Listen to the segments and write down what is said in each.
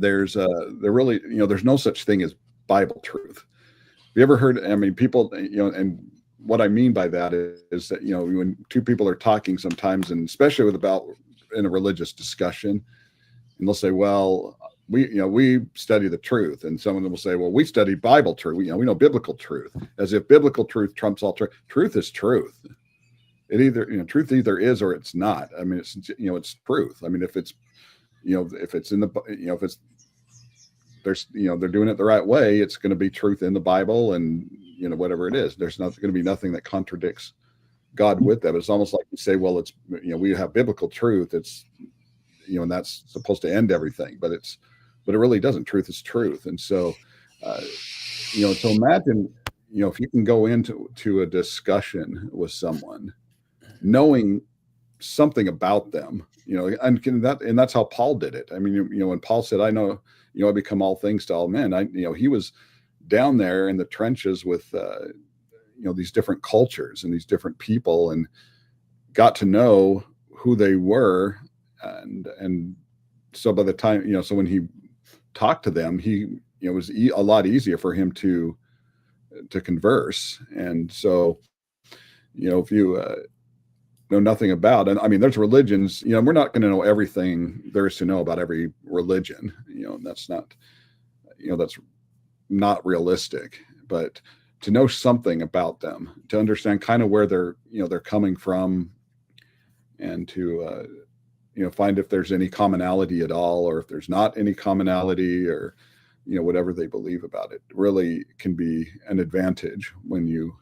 there really, there's no such thing as Bible truth. Have you ever heard? I mean, people, and what I mean by that is that, when two people are talking sometimes, and especially with about in a religious discussion, and they'll say, well, we study the truth, and someone will say, well, we study Bible truth. We know biblical truth, as if biblical truth trumps all truth. Truth is truth. It either, truth either is or it's not. I mean, it's truth. I mean, if it's, if it's in the, if it's, there's, they're doing it the right way, it's going to be truth in the Bible, and, whatever it is, there's not going to be nothing that contradicts God with that. But it's almost like you say, well, it's, we have biblical truth. It's, and that's supposed to end everything, but it really doesn't. Truth is truth. And so, so imagine, if you can go into a discussion with someone, knowing something about them, and that's how Paul did it. I mean, when Paul said, I know, I become all things to all men, he was down there in the trenches with, these different cultures and these different people, and got to know who they were. And so by the time, so when he talked to them, it was a lot easier for him to converse. And so, if you know nothing about, and I mean, there's religions, we're not going to know everything there is to know about every religion, and that's not realistic, but to know something about them, to understand kind of where they're coming from, and to, find if there's any commonality at all, or if there's not any commonality, or, whatever they believe about it, really can be an advantage when you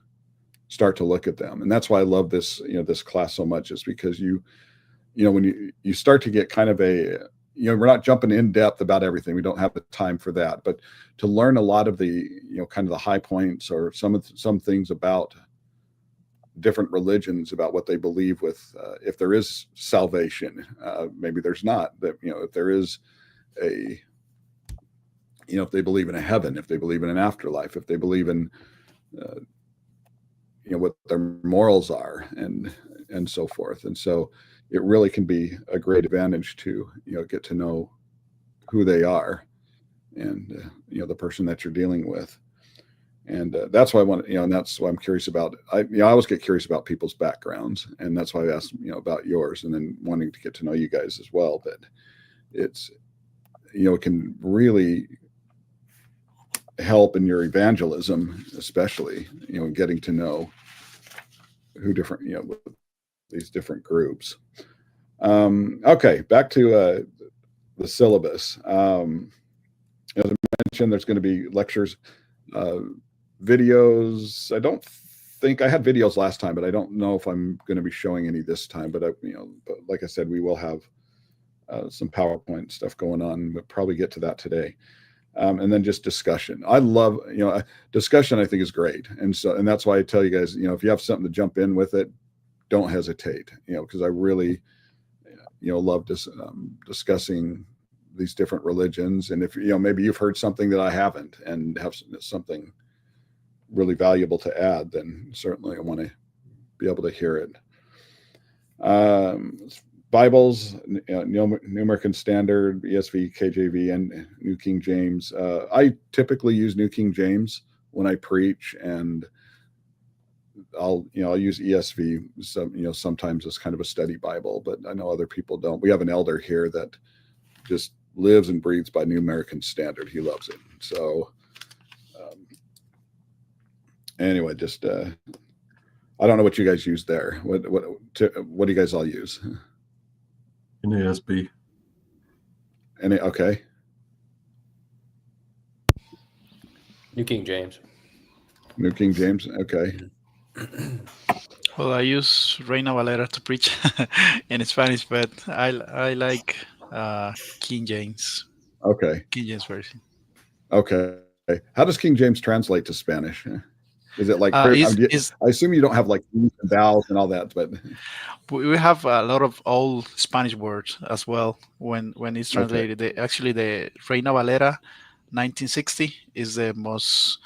start to look at them. And that's why I love this, this class so much, is because when you start to get kind of we're not jumping in depth about everything. We don't have the time for that, but to learn a lot of the, kind of the high points, or some things about different religions, about what they believe with, if there is salvation, maybe there's not, that, if there is if they believe in a heaven, if they believe in an afterlife, if they believe in, what their morals are, and so forth. And so it really can be a great advantage to, get to know who they are, and, the person that you're dealing with. And that's why I want, and that's why I'm curious about, I always get curious about people's backgrounds. And that's why I asked, about yours, and then wanting to get to know you guys as well. But it's, it can really help in your evangelism, especially, getting to know who different, these different groups. Okay, back to the syllabus. As I mentioned, there's going to be lectures, videos. I don't think I had videos last time, but I don't know if I'm going to be showing any this time. But but like I said, we will have some PowerPoint stuff going on. We'll probably get to that today. And then just discussion. I love, discussion, I think, is great. And that's why I tell you guys, if you have something to jump in with it, don't hesitate, because I really, love discussing these different religions. And if, maybe you've heard something that I haven't, and have something really valuable to add, then certainly I want to be able to hear it. Bibles, New American Standard, ESV, KJV, and New King James. I typically use New King James when I preach, and I'll use ESV sometimes as kind of a study Bible, but I know other people don't. We have an elder here that just lives and breathes by New American Standard. He loves it. So anyway, just I don't know what you guys use there. What do you guys all use? NASB. Okay. New King James. New King James. Okay. Well, I use Reina Valera to preach in Spanish, but I like King James. Okay. King James version. Okay. How does King James translate to Spanish? Is it like, I assume you don't have like vowels and all that, but we have a lot of old Spanish words as well when it's translated. Okay. Actually, the Reina Valera 1960 is the most.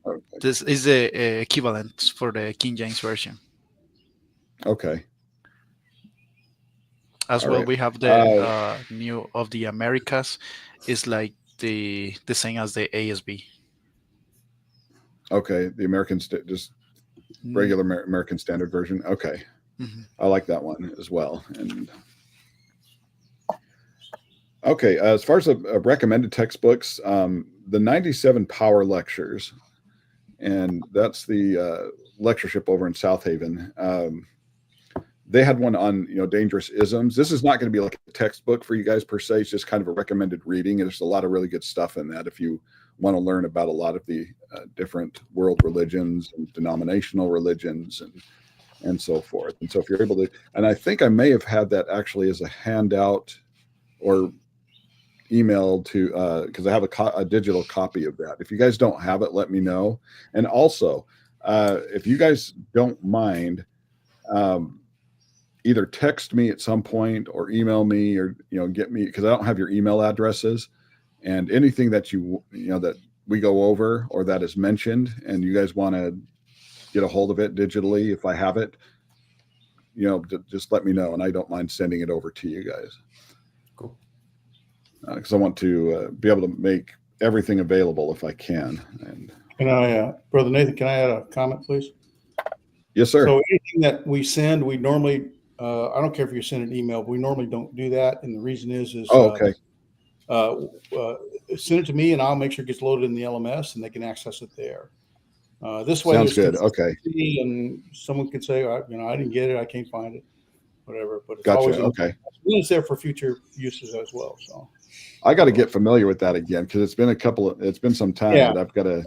Okay. This is the equivalent for the King James version. Okay. As All well, right. we have the new of the Americas. Is like the same as the ASB. Okay, the just regular American Standard Version. Okay, Mhm. I like that one as well. And okay, as far as recommended textbooks, the 97 Power Lectures, and that's the lectureship over in South Haven. They had one on dangerous isms. This is not going to be like a textbook for you guys per se. It's just kind of a recommended reading, and there's a lot of really good stuff in that if you want to learn about a lot of the different world religions and denominational religions and so forth. And so if you're able to, and I think I may have had that actually as a handout or emailed to because I have a digital copy of that. If you guys don't have it, let me know. And also, if you guys don't mind. Either text me at some point or email me or get me, because I don't have your email addresses, and anything that that we go over or that is mentioned and you guys want to get a hold of it digitally, if I have it, just let me know, and I don't mind sending it over to you guys. Cool. Because I want to be able to make everything available if I can. And Can I, Brother Nathan, can I add a comment, please? yes, sir. So anything that we send, we normally, I don't care if you send an email, but we normally don't do that. And the reason is okay. Send it to me and I'll make sure it gets loaded in the LMS and they can access it there. This way, Sounds there's good. Okay. and someone could say, I didn't get it, I can't find it, whatever. But it's Gotcha. always Okay. it's there for future uses as well. So I got to get familiar with that again because it's been some time that I've got to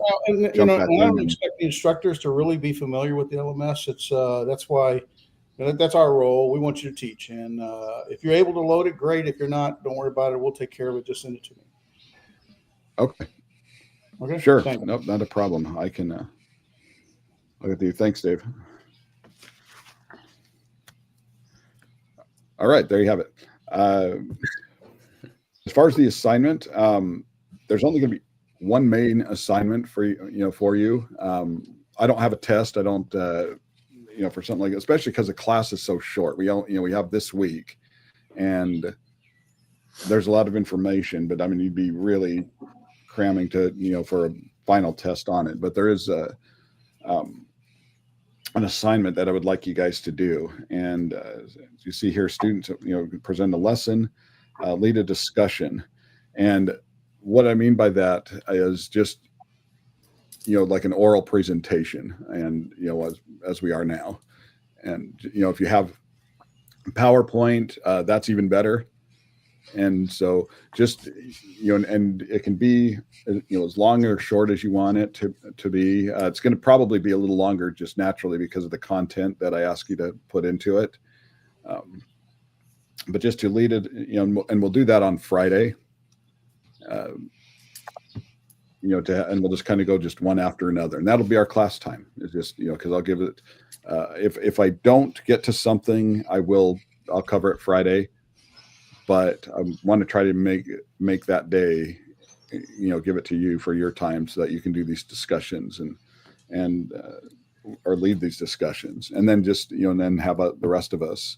jump back I don't in. expect the instructors to really be familiar with the LMS. It's that's why that's our role. We want you to teach, and if you're able to load it, great. If you're not, don't worry about it. We'll take care of it. Just send it to me. Okay. Okay. Sure. Thanks. Nope, not a problem. I can look at you. Thanks, Dave. All right, there you have it. As far as the assignment, there's only going to be one main assignment for you. I don't have a test. I don't, for something like that, especially because the class is so short. We have this week, and there's a lot of information. But I mean, you'd be really cramming to for a final test on it. But there is an assignment that I would like you guys to do, and as you see here, students present a lesson. Lead a discussion. And what I mean by that is just, like an oral presentation, and, as we are now. And, if you have PowerPoint, that's even better. And so just, and it can be, as long or short as you want it to be. It's going to probably be a little longer just naturally because of the content that I ask you to put into it. But just to lead it, and we'll do that on Friday. And we'll just kind of go just one after another, and that'll be our class time. It's just because I'll give it. If I don't get to something, I'll cover it Friday. But I want to try to make that day, give it to you for your time so that you can do these discussions and or lead these discussions, and then just and then have the rest of us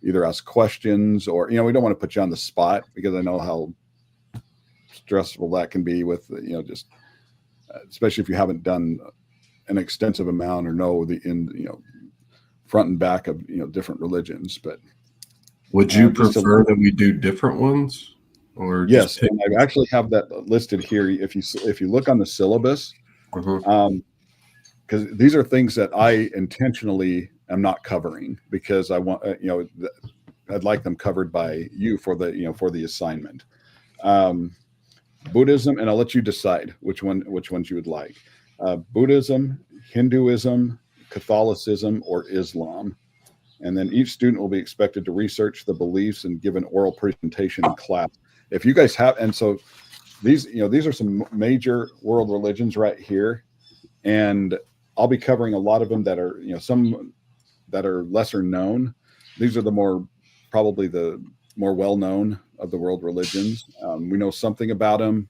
either ask questions or, we don't want to put you on the spot because I know how stressful that can be with, just especially if you haven't done an extensive amount or know front and back of, different religions. But would you prefer that we do different ones or? Yes. And I actually have that listed here. If you look on the syllabus, because these are things that I intentionally am not covering because I want, I'd like them covered by you for the assignment. Buddhism, and I'll let you decide which ones you would like. Buddhism, Hinduism, Catholicism, or Islam. And then each student will be expected to research the beliefs and give an oral presentation in class. If you guys have, and so these are some major world religions right here. And I'll be covering a lot of them that are, some that are lesser known. These are probably the more well-known of the world religions. We know something about them,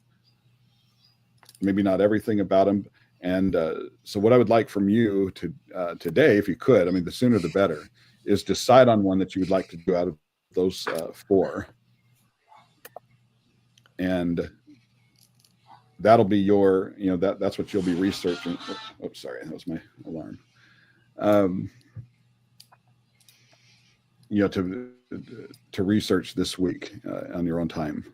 maybe not everything about them. And so what I would like from you today, if you could, I mean, the sooner the better, is decide on one that you would like to do out of those four, and that'll be your, that's what you'll be researching. Oh, sorry, that was my alarm. To research this week on your own time.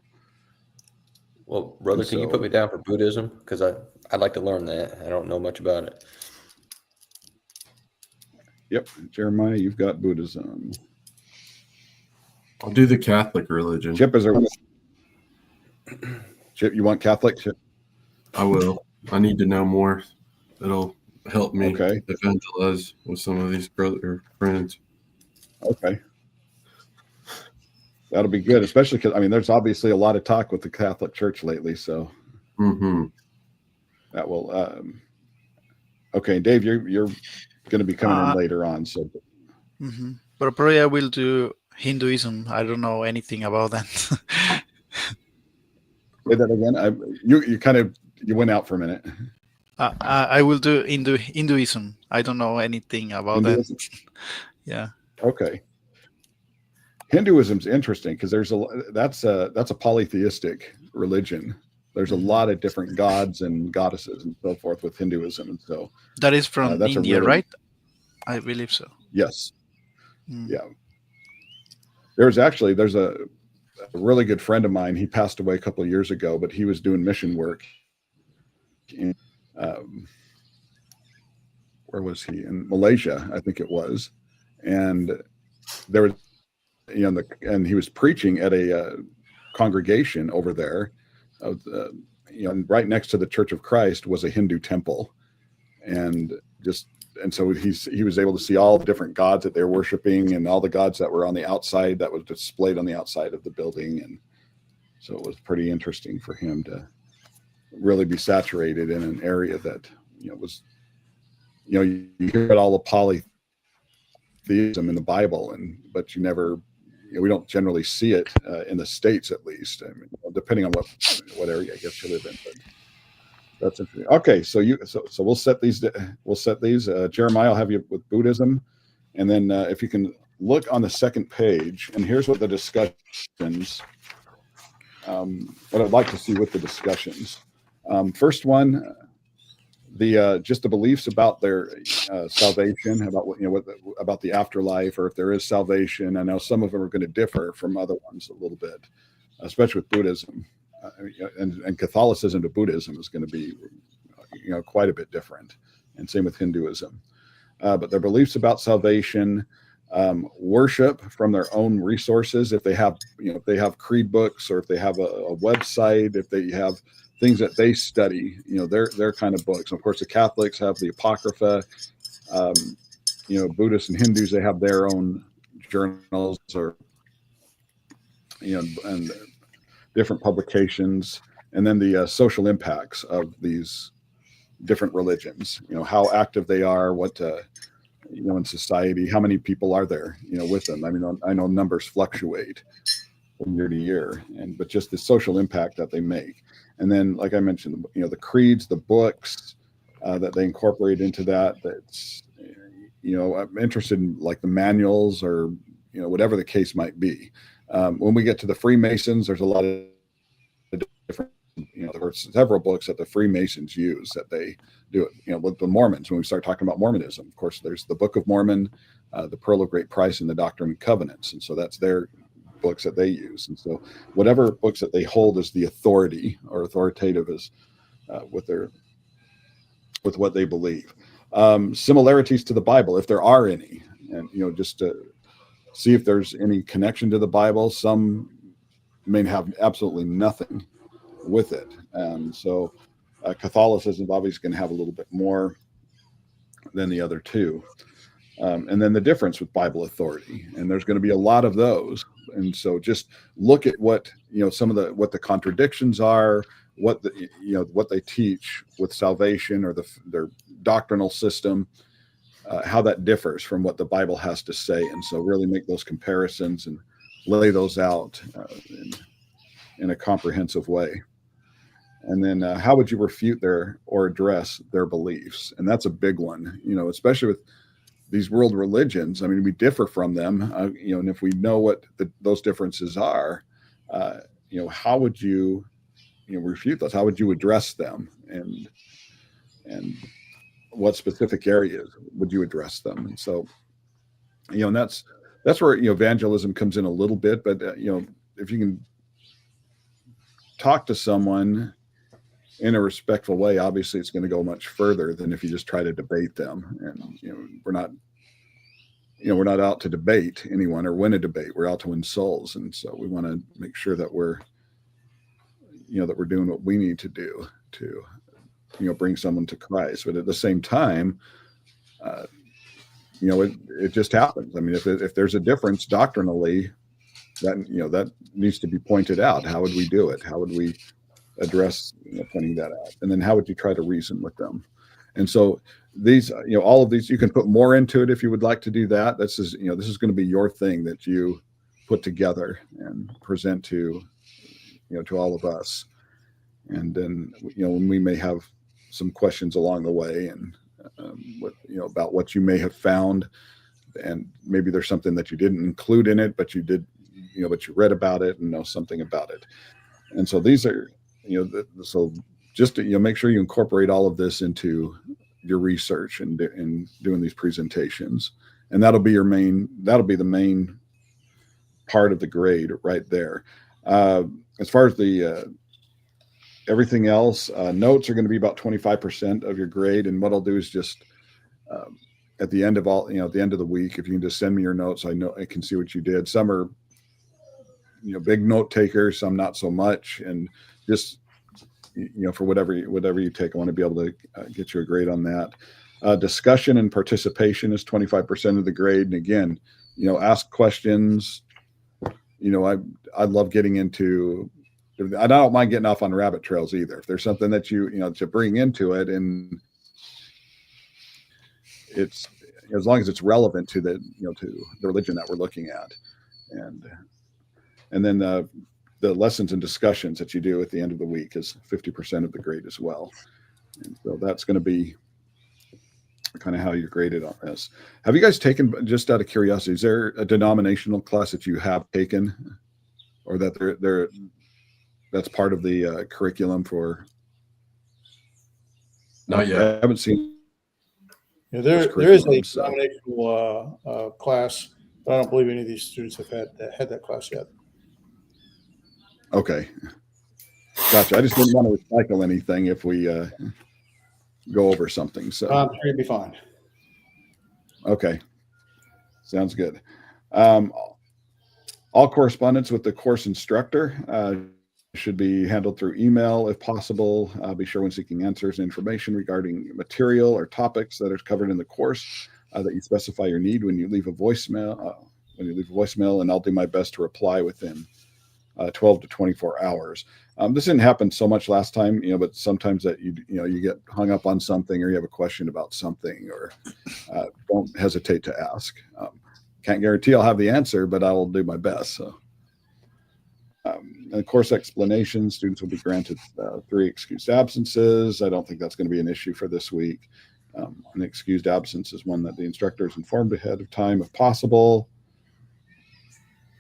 Well, brother, can you put me down for Buddhism? Because I'd like to learn that. I don't know much about it. Yep, Jeremiah, you've got Buddhism. I'll do the Catholic religion. Chip, is there? Chip, you want Catholic? Chip? I will. I need to know more. It'll help me evangelize with some of these brother friends. Okay. That'll be good, especially because, I mean, there's obviously a lot of talk with the Catholic Church lately, so that will. Okay, Dave, you're going to be coming in later on, so. But probably I will do Hinduism. I don't know anything about that. Say that again. You went out for a minute. I will do Hinduism. I don't know anything about Hinduism? That. Yeah. Okay. Hinduism's interesting because that's a polytheistic religion. There's a lot of different gods and goddesses and so forth with Hinduism, and so that is from India, right? I believe so. Yes. Yeah. There's a really good friend of mine. He passed away a couple of years ago, but he was doing mission work in where was he? In Malaysia, I think it was, and there was. And he was preaching at a congregation over there, and right next to the Church of Christ was a Hindu temple, and so he was able to see all the different gods that they're worshiping and all the gods that were on the outside that was displayed on the outside of the building, and so it was pretty interesting for him to really be saturated in an area that was, you hear about all the polytheism in the Bible, but you never. We don't generally see it in the States, at least. I mean, depending on what area I guess you live in. But that's interesting. Okay, so we'll set these. Jeremiah, I'll have you with Buddhism, and then if you can look on the second page, and here's what the discussions. What I'd like to see with the discussions. First one. Just the beliefs about their salvation, about about the afterlife, or if there is salvation. I know some of them are going to differ from other ones a little bit, especially with Buddhism, and Catholicism to Buddhism is going to be, quite a bit different, and same with Hinduism. But their beliefs about salvation, worship from their own resources, if they have, if they have creed books, or if they have a website, if they have things that they study, their kind of books. Of course, the Catholics have the Apocrypha. Buddhists and Hindus, they have their own journals, or and different publications, and then the social impacts of these different religions. How active they are, what in society, how many people are there, with them. I mean, I know numbers fluctuate from year to year, but just the social impact that they make. And then, like I mentioned, the creeds, the books that they incorporate into that. That's, I'm interested in like the manuals, or whatever the case might be. When we get to the Freemasons, there's a lot of different, there are several books that the Freemasons use that they do it. With the Mormons, when we start talking about Mormonism, of course, there's the Book of Mormon, the Pearl of Great Price, and the Doctrine and Covenants, and so that's their books that they use. And so whatever books that they hold as the authority or authoritative is with what they believe. Similarities to the Bible, if there are any, and just to see if there's any connection to the Bible. Some may have absolutely nothing with it, and so Catholicism is obviously going to have a little bit more than the other two. And then the difference with Bible authority, and there's going to be a lot of those. And so just look at what, some of what the contradictions are, what what they teach with salvation, or their doctrinal system, how that differs from what the Bible has to say. And so really make those comparisons and lay those out in a comprehensive way. And then how would you refute or address their beliefs? And that's a big one, especially with these world religions, I mean, we differ from them, and if we know what those differences are, how would you, refute those? How would you address them? And what specific areas would you address them? And so, and that's where, evangelism comes in a little bit, but, if you can talk to someone in a respectful way, obviously it's going to go much further than if you just try to debate them. And, we're not out to debate anyone or win a debate. We're out to win souls. And so we want to make sure that we're doing what we need to do to, bring someone to Christ. But at the same time, it just happens. I mean, if there's a difference doctrinally, that needs to be pointed out. How would we do it? How would we address pointing that out? And then how would you try to reason with them? And so these, all of these, you can put more into it if you would like to do that. This is going to be your thing that you put together and present to all of us. And then, we may have some questions along the way, and about what you may have found, and maybe there's something that you didn't include in it, but you did, but you read about it and know something about it. And so these are, so just to, make sure you incorporate all of this into your research and doing these presentations, and that'll be the main part of the grade right there. As far as the everything else, notes are going to be about 25% of your grade. And what I'll do is just at the end of at the end of the week, if you can just send me your notes, I can see what you did. Some are, big note takers, some not so much. And just, for whatever you take, I want to be able to get you a grade on that. Discussion and participation is 25% of the grade. And again, ask questions. I love getting into, I don't mind getting off on rabbit trails either. If there's something that to bring into it, and it's, as long as it's relevant to the religion that we're looking at. And then the lessons and discussions that you do at the end of the week is 50% of the grade as well. And so that's going to be kind of how you're graded on this. Have you guys taken, just out of curiosity, is there a denominational class that you have taken, or that that's part of the curriculum for? Not yet. I haven't seen. Yeah, there is a denominational class, but I don't believe any of these students have had that class yet. Okay, gotcha. I just didn't want to recycle anything if we go over something. So I'm sure you'll be fine. Okay, sounds good. All correspondence with the course instructor should be handled through email if possible. Be sure when seeking answers and information regarding material or topics that are covered in the course that you specify your need when you leave a voicemail. And I'll do my best to reply within 12 to 24 hours. This didn't happen so much last time, but sometimes that you get hung up on something, or you have a question about something, or don't hesitate to ask. Can't guarantee I'll have the answer, but I will do my best. So, and course explanations, students will be granted 3 excused absences. I don't think that's going to be an issue for this week. An excused absence is one that the instructor is informed ahead of time if possible,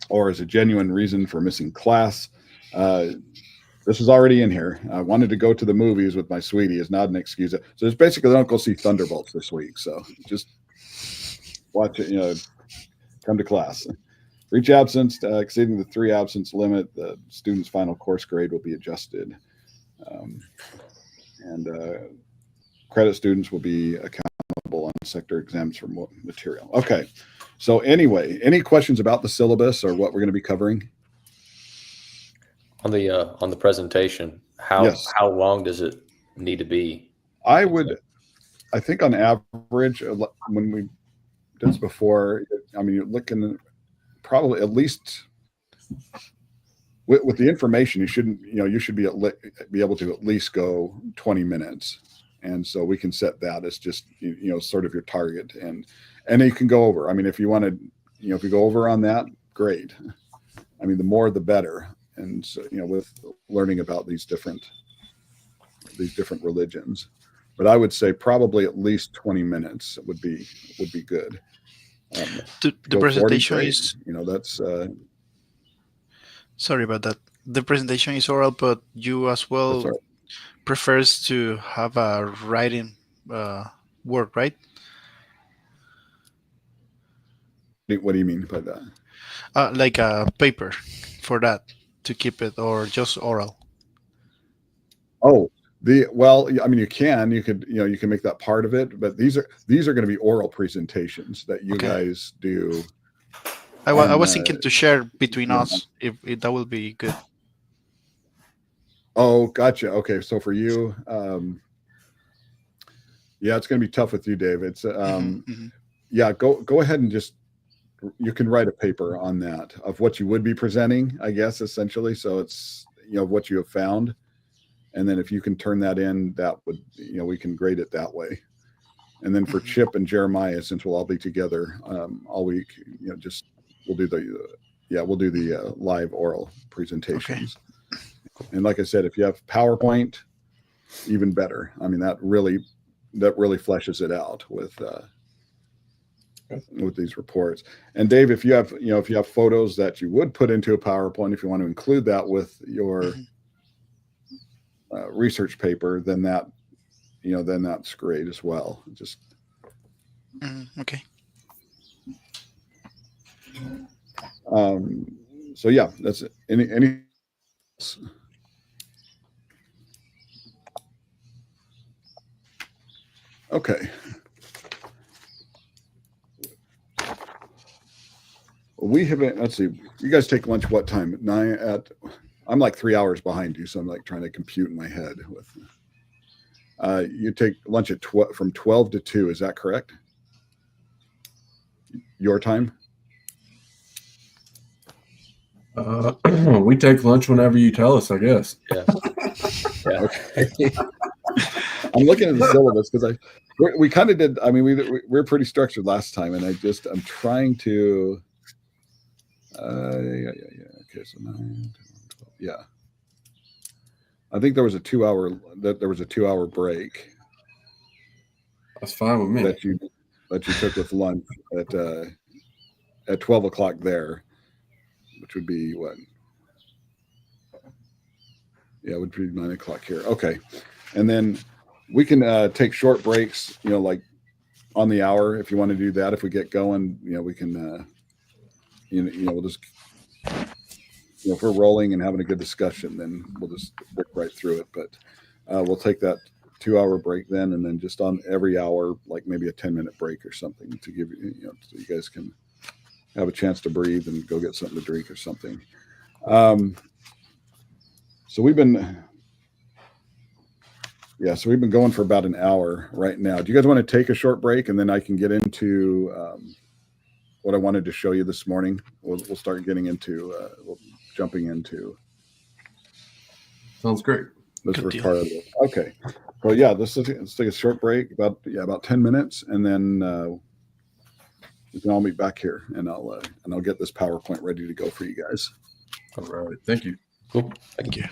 or is a genuine reason for missing class. This is already in here. I wanted to go to the movies with my sweetie is not an excuse. So it's basically, don't go see Thunderbolts this week. So just watch it, come to class. For each absence exceeding the 3 absence limit, the student's final course grade will be adjusted. And credit students will be accountable on sector exams for material. Okay. So anyway, any questions about the syllabus or what we're going to be covering? On the presentation, how long does it need to be? I think on average, when we did this before, I mean, you're looking probably at least with the information, you should be able to at least go 20 minutes. And so we can set that as just, sort of your target, and you can go over. I mean, if you want to, if you go over on that, great. I mean, the more, the better. And so, with learning about these different religions. but I would say probably at least 20 minutes would be good. The presentation is, that's sorry about that. The presentation is oral, but you as well right. prefers to have a writing work, right? What do you mean by that? Like a paper for that to keep it, or just oral? Oh, I mean, you could make that part of it, but these are going to be oral presentations that you guys do. I was thinking to share between us if that will be good. Oh, gotcha. Okay, so for you, yeah, it's going to be tough with you, Dave. It's yeah, go ahead and you can write a paper on that of what you would be presenting, I guess, essentially. So it's what you have found, and then if you can turn that in, that would we can grade it that way. And then for Chip and Jeremiah, since we'll all be together all week, we'll do the live oral presentations. Okay. And like I said, if you have PowerPoint, even better. I mean, that really fleshes it out with these reports. And Dave, if you have photos that you would put into a PowerPoint, if you want to include that with your research paper, then that's great as well. Just okay. So yeah, that's it. Any okay. We haven't. Let's see. You guys take lunch what time? At 9. I'm like 3 hours behind you, so I'm like trying to compute in my head. With you take lunch at from 12 to 2. Is that correct? Your time? We take lunch whenever you tell us, I guess. Yeah. Okay. I'm looking at the syllabus because we kind of did. I mean, we were pretty structured last time, and I'm trying to. Yeah. Okay, so 9, 10, 12. Yeah. I think there was a 2-hour break. That's fine with me. That you took with lunch at 12 o'clock there, which would be what? Yeah, it would be 9 o'clock here. Okay, and then we can take short breaks. Like on the hour if you want to do that. If we get going, we can. We'll just. If we're rolling and having a good discussion, then we'll just work right through it. But we'll take that 2-hour break then, and then just on every hour, like maybe a 10-minute break or something to give so you guys can have a chance to breathe and go get something to drink or something. So we've been going for about an hour right now. Do you guys want to take a short break, and then I can get into what I wanted to show you this morning? We'll start getting into jumping into. Sounds great. This first part of it. Okay. Well, yeah, let's take a short break, about 10 minutes, and then we can all meet back here, and I'll get this PowerPoint ready to go for you guys. All right. Thank you. Cool. Thank you.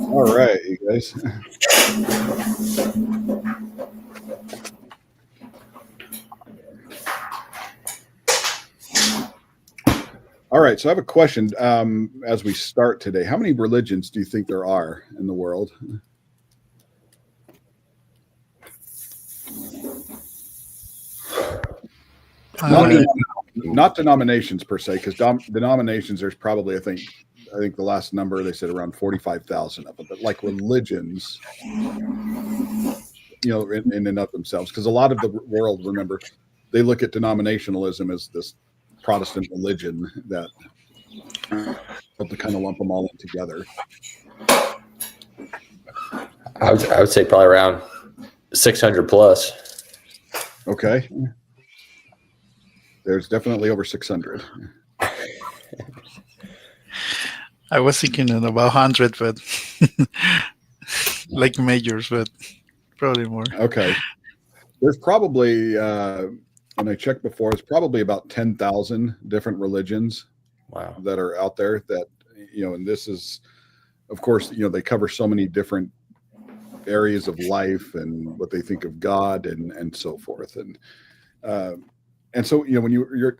All right, you guys. All right, so I have a question as we start today. How many religions do you think there are in the world? Not denominations per se, because denominations, there's probably, I think the last number they said around 45,000 of them, but like religions, you know, in and of themselves, because a lot of the world, remember, they look at denominationalism as this Protestant religion that to kind of lump them all in together. I would say probably around 600 plus. Okay. There's definitely over 600. I was thinking about 100, but like majors, but probably more. Okay. There's probably, when I checked before, it's probably about 10,000 different religions. Wow. That are out there that, you know, and this is, of course, you know, they cover so many different areas of life and what they think of God and so forth. And so, you know,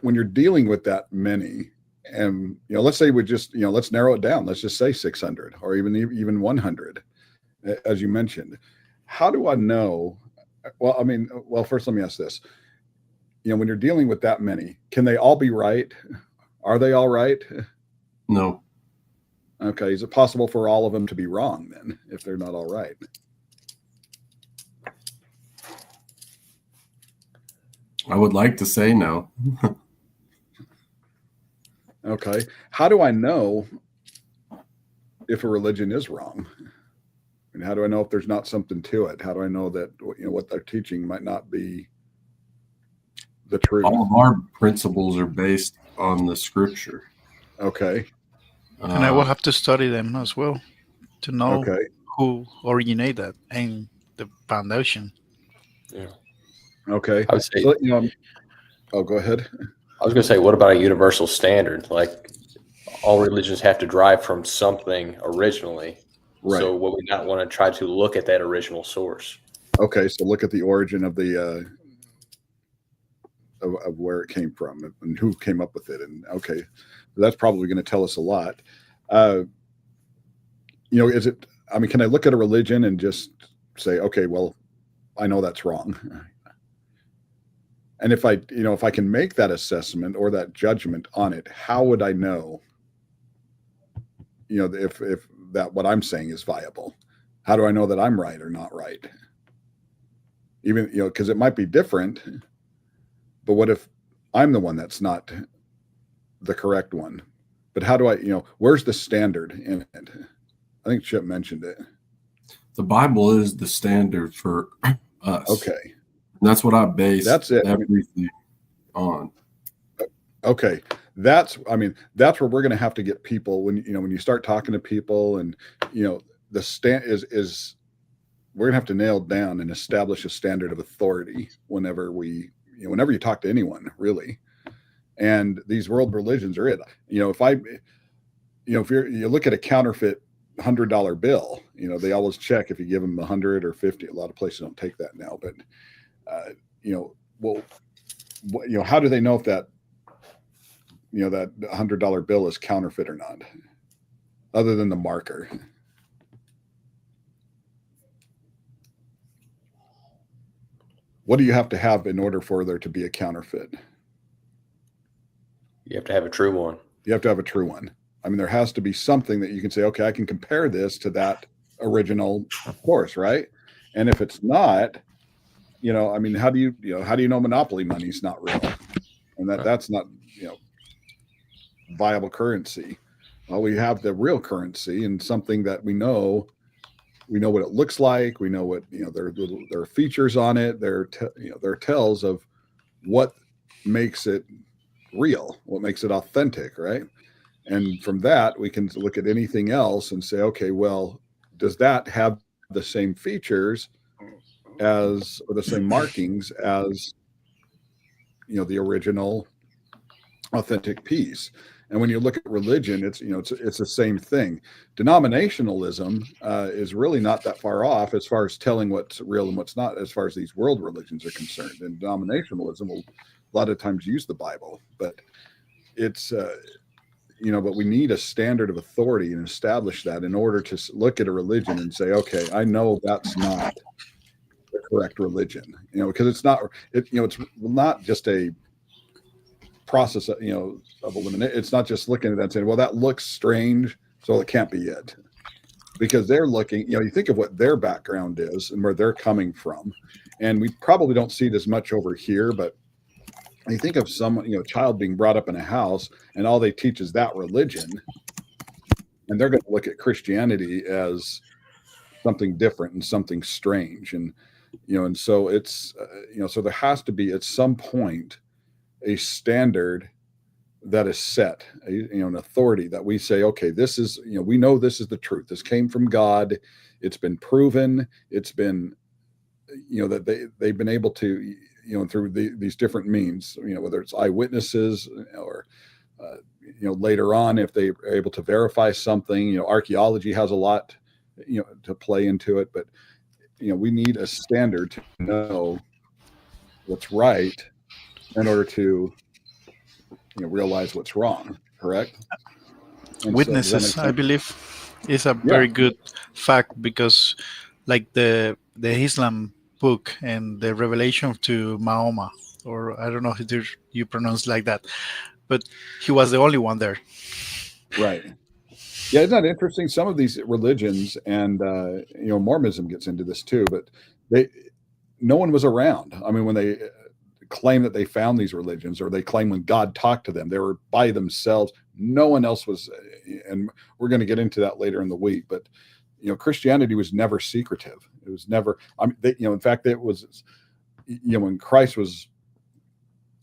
when you're dealing with that many, and, you know, let's say we just, you know, let's narrow it down. Let's just say 600 or even 100, as you mentioned. How do I know? Well, I mean, first let me ask this. You know, when you're dealing with that many, can they all be right? Are they all right? No. Okay. Is it possible for all of them to be wrong then, if they're not all right? I would like to say no. Okay. How do I know if a religion is wrong? And how do I know if there's not something to it? How do I know that, you know, what they're teaching might not be the truth? All of our principles are based on the scripture. Okay. And I will have to study them as well to know who originated that and the foundation. Yeah. Okay. I would say, so, you know, oh, go ahead. I was going to say, what about a universal standard? Like all religions have to derive from something originally. Right. So would we not want to try to look at that original source? Okay. So look at the origin of the, of where it came from and who came up with it. And okay, that's probably going to tell us a lot. You know, can I look at a religion and just say, okay, well, I know that's wrong. And if I can make that assessment or that judgment on it, how would I know, you know, if that what I'm saying is viable? How do I know that I'm right or not right? Even, you know, because it might be different. But what if I'm the one that's not the correct one? But how do I, you know, where's the standard in it? I think Chip mentioned it. The Bible is the standard for us. Okay. And that's what I base everything on. Okay. That's where we're going to have to get people when you start talking to people and, you know, the stand is we're going to have to nail down and establish a standard of authority whenever you talk to anyone, really. And these world religions are it. You know, if you look at a counterfeit $100 bill, you know, they always check if you give them 100 or 50. A lot of places don't take that now, but how do they know if that, you know, that $100 bill is counterfeit or not, other than the marker? What do you have to have in order for there to be a counterfeit? You have to have a true one. You have to have a true one. I mean, there has to be something that you can say, okay, I can compare this to that original course, right? And if it's not, you know, I mean, how do you know monopoly money is not real? And that's not, you know, viable currency. Well, we have the real currency and something that we know what it looks like. We know what, you know, there are features on it. There are tells of what makes it real, what makes it authentic, right? And from that, we can look at anything else and say, okay, well, does that have the same features or the same markings as, you know, the original authentic peace. And when you look at religion, it's it's the same thing. Denominationalism is really not that far off as far as telling what's real and what's not, as far as these world religions are concerned. And denominationalism will a lot of times use the Bible, but it's but we need a standard of authority and establish that in order to look at a religion and say, okay, I know that's not the correct religion, because it's not it's not just a process of elimination. It's not just looking at that and saying, well, that looks strange, so it can't be it, because they're looking, you think of what their background is and where they're coming from, and we probably don't see it as much over here, but you think of someone, a child being brought up in a house and all they teach is that religion, and they're going to look at Christianity as something different and something strange, and so it's so there has to be at some point a standard that is set, an authority that we say, okay, this is, we know this is the truth. This came from God. It's been proven. It's been, that they've been able to, through these different means, whether it's eyewitnesses or, later on, if they are able to verify something, archaeology has a lot, to play into it. But, we need a standard to know what's right in order to realize what's wrong, correct? And Witnesses, so I believe, is a very good fact, because like the Islam book and the revelation to Mahoma, or I don't know if you pronounce like that, but he was the only one there. Right. Yeah, isn't that interesting? Some of these religions, and Mormonism gets into this too, but no one was around. I mean, when they claim that they found these religions, or they claim when God talked to them, they were by themselves. No one else was, and we're going to get into that later in the week. But Christianity was never secretive. It was never. In fact, it was. When Christ was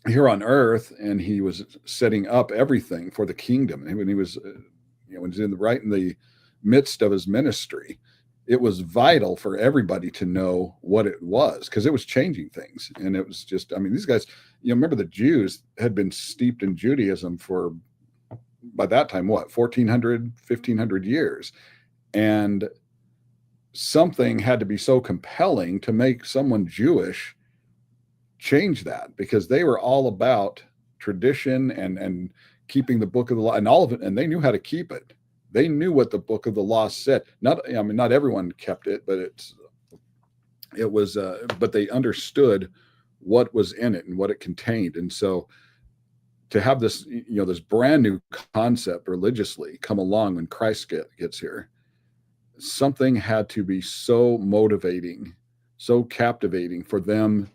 here on earth and he was setting up everything for the kingdom, and when he was, when he was right in the midst of his ministry, it was vital for everybody to know what it was, because it was changing things. And it was just, these guys, remember the Jews had been steeped in Judaism for, by that time, 1,400, 1,500 years. And something had to be so compelling to make someone Jewish change that, because they were all about tradition and keeping the book of the law and all of it. And they knew how to keep it. They knew what the book of the law said. Not everyone kept it, but but they understood what was in it and what it contained. And so to have this, this brand new concept religiously come along when Christ gets here, something had to be so motivating, so captivating for them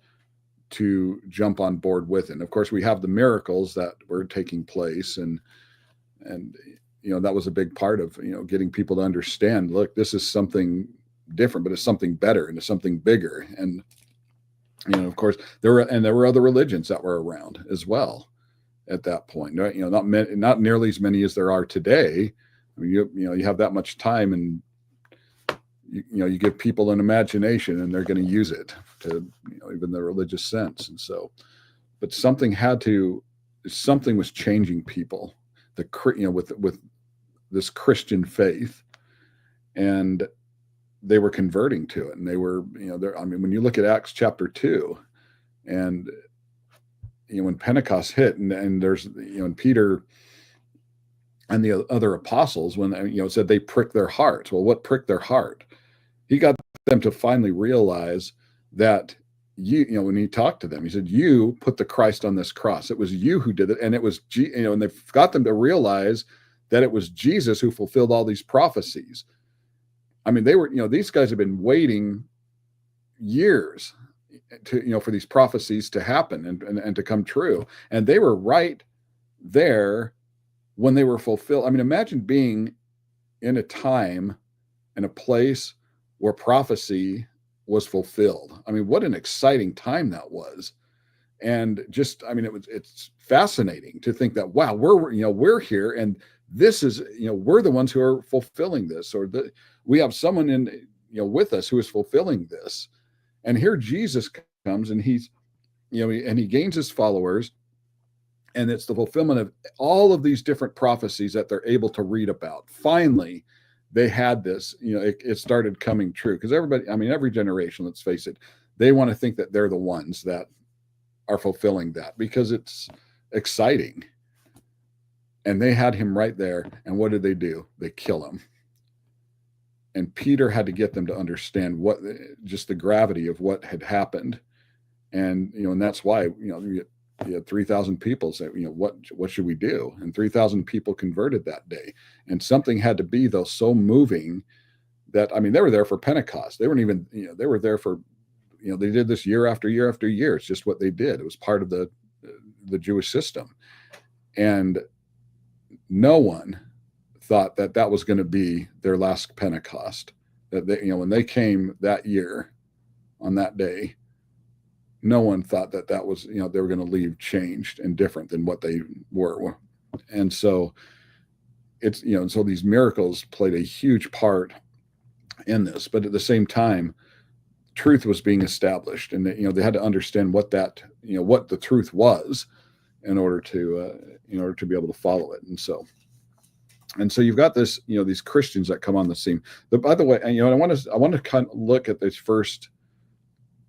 to jump on board with it. And of course, we have the miracles that were taking place, and that was a big part of getting people to understand, look, this is something different, but it's something better and it's something bigger. And of course there were other religions that were around as well at that point. Not nearly as many as there are today. You have that much time, and you give people an imagination and they're going to use it to even the religious sense. And so, but something was changing people, with this Christian faith, and they were converting to it. And they were, when you look at Acts chapter 2, and when Pentecost hit, and there's, and Peter and the other apostles, when it said they pricked their hearts. Well, what pricked their heart? He got them to finally realize that when he talked to them, he said, you put the Christ on this cross. It was you who did it. And it was, and they got them to realize that it was Jesus who fulfilled all these prophecies. They were, these guys have been waiting years to, for these prophecies to happen and to come true. And they were right there when they were fulfilled. Imagine being in a time and a place where prophecy was fulfilled. What an exciting time that was. And just, it's fascinating to think that, wow, we're here, and this is, we're the ones who are fulfilling this, or we have someone in, with us who is fulfilling this. And here Jesus comes, and he's, and he gains his followers, And it's the fulfillment of all of these different prophecies that they're able to read about. Finally, they had this, it started coming true, because everybody, I mean, every generation, let's face it, they want to think that they're the ones that are fulfilling that because it's exciting. And they had him right there. And what did they do? They kill him. And Peter had to get them to understand just the gravity of what had happened. And, and that's why, you had 3,000 people say, what should we do? And 3,000 people converted that day. And something had to be, though, so moving that, I mean, they were there for Pentecost. They weren't even, they were there for, they did this year after year after year. It's just what they did. It was part of the Jewish system. And no one thought that that was going to be their last Pentecost. That they, when they came that year on that day, no one thought that that was, they were going to leave changed and different than what they were. And so it's, so these miracles played a huge part in this, but at the same time, truth was being established, and they had to understand what that, what the truth was in order to be able to follow it. And so you've got this, these Christians that come on the scene. But by the way, I want to kind of look at this first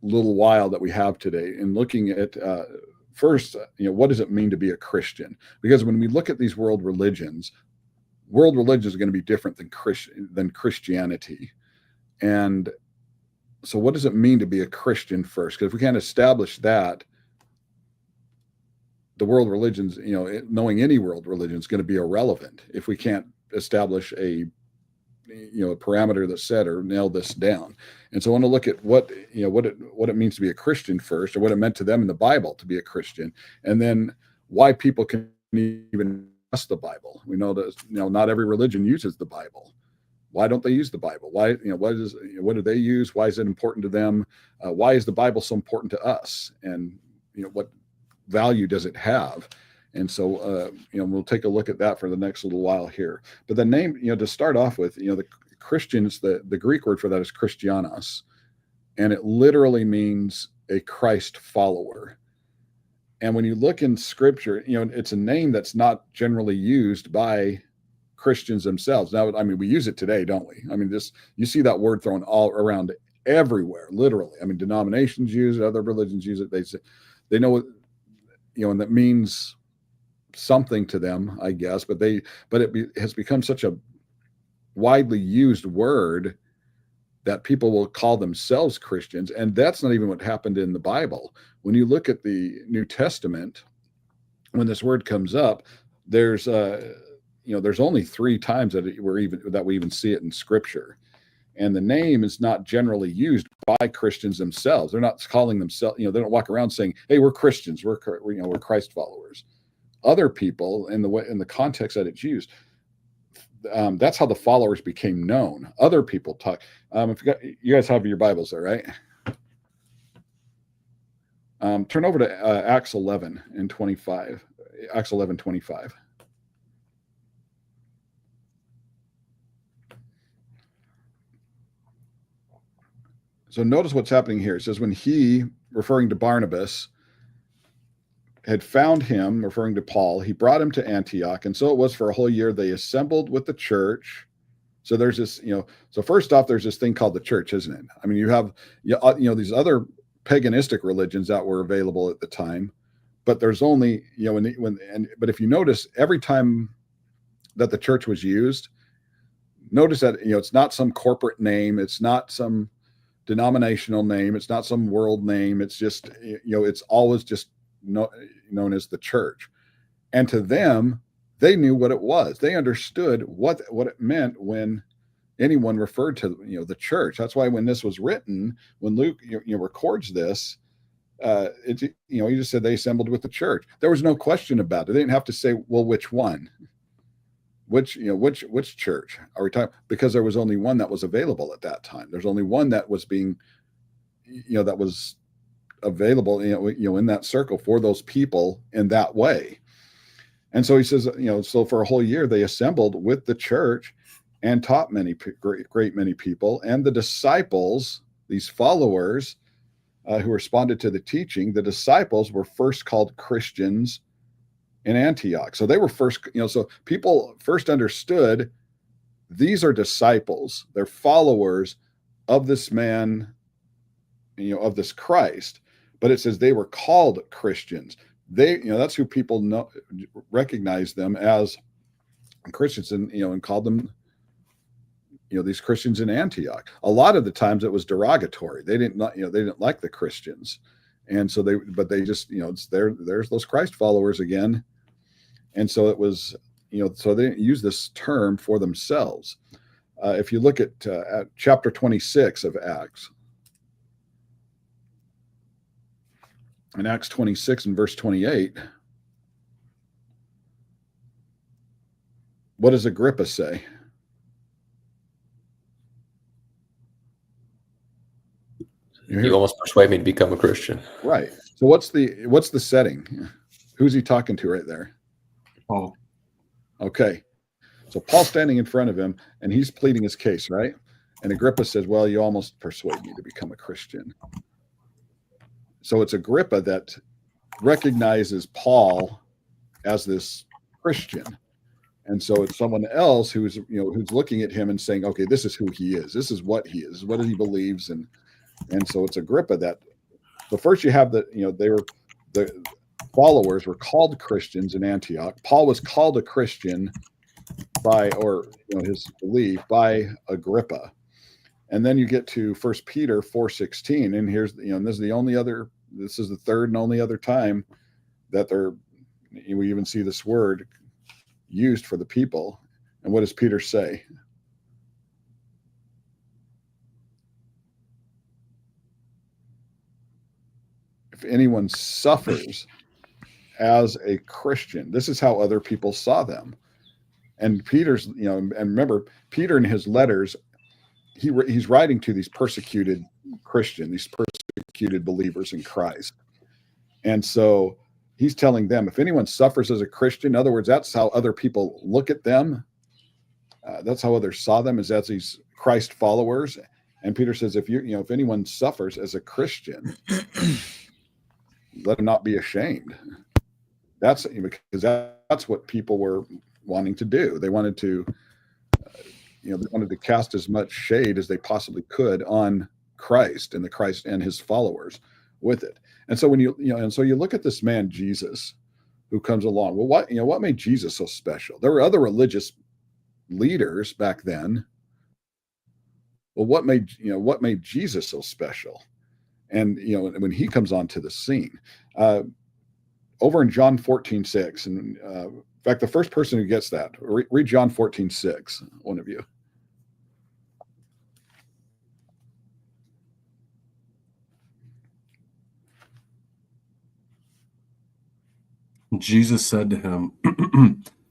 little while that we have today and looking at first, what does it mean to be a Christian? Because when we look at these world religions are going to be different than Christianity. And so what does it mean to be a Christian first? Because if we can't establish that, the world religions, knowing any world religion is going to be irrelevant if we can't establish a parameter that's set or nail this down. And so I want to look at what it means to be a Christian first, or what it meant to them in the Bible to be a Christian, and then why people can even trust the Bible. We know that not every religion uses the Bible. Why don't they use the Bible? Why, what do they use? Why is it important to them? Why is the Bible so important to us? And what value does it have? And so, we'll take a look at that for the next little while here. But the name, to start off with, the Christians, the Greek word for that is Christianos, and it literally means a Christ follower. And when you look in Scripture, it's a name that's not generally used by Christians themselves. Now, I mean, we use it today, don't we? I mean, you see that word thrown all around everywhere, literally. I mean, denominations use it, other religions use it. They know, and that means something to them, I guess, but it has become such a widely used word that people will call themselves Christians. And that's not even what happened in the Bible. When you look at the New Testament, when this word comes up, there's only 3 times that we even see it in Scripture. And the name is not generally used by Christians themselves. They're not calling themselves, they don't walk around saying, "Hey, we're Christians, we're Christ followers." Other people, in the context that it's used, that's how the followers became known. Other people talk. If you guys have your Bibles there, right? Turn over to Acts 11 and 25. Acts 11:25. So notice what's happening here. It says, when he, referring to Barnabas, had found him, referring to Paul, he brought him to Antioch. And so it was for a whole year. They assembled with the church. So there's this, so first off, there's this thing called the church, isn't it? I mean, you have, these other paganistic religions that were available at the time, but there's only, but if you notice, every time that the church was used, notice that, it's not some corporate name. It's not some denominational name. It's not some world name. It's just, it's always just known as the church. And to them, they knew what it was. They understood what it meant when anyone referred to, the church. That's why when this was written, when Luke records this, he just said they assembled with the church. There was no question about it. They didn't have to say, well, which one? Which church are we talking? Because there was only one that was available at that time. There's only one that was being, that was available, in that circle for those people in that way. And so he says, so for a whole year they assembled with the church and taught great many people. And the disciples, these followers who responded to the teaching, the disciples were first called Christians in Antioch. So they were first, so people first understood these are disciples. They're followers of this man, of this Christ. But it says they were called Christians. That's who people recognize them as Christians, and called them, these Christians in Antioch. A lot of the times it was derogatory. They didn't like the Christians. And so they just, there's those Christ followers again. And so it was, so they didn't use this term for themselves. If you look at chapter 26 of Acts, in Acts 26 and verse 28, what does Agrippa say? You almost persuade me to become a Christian. Right. So what's the setting? Who's he talking to right there? Paul. Okay. So Paul's standing in front of him and he's pleading his case, right? And Agrippa says, well, you almost persuade me to become a Christian. So it's Agrippa that recognizes Paul as this Christian. And so it's someone else who's looking at him and saying, okay, this is who he is. This is what he is, what he believes. And so it's Agrippa that, so first you have the followers were called Christians in Antioch. Paul was called a Christian his belief by Agrippa. And then you get to 1 Peter 4:16, and here's this is the third and only other time that we even see this word used for the people. And what does Peter say? If anyone suffers as a Christian, this is how other people saw them. And Peter's, and remember, Peter in his letters, he's writing to these persecuted Christians, these persecuted believers in Christ. And so he's telling them, if anyone suffers as a Christian, in other words, that's how other people look at them. That's how others saw them, as these Christ followers. And Peter says, if anyone suffers as a Christian, let him not be ashamed. That's because that's what people were wanting to do. They wanted to, they wanted to cast as much shade as they possibly could on Christ and Christ and his followers with it. And so when you look at this man, Jesus, who comes along, well, what made Jesus so special? There were other religious leaders back then. Well, what made Jesus so special? And, when he comes onto the scene, over in John 14:6, and in fact, the first person who gets that, read John 14:6, one of you. Jesus said to him,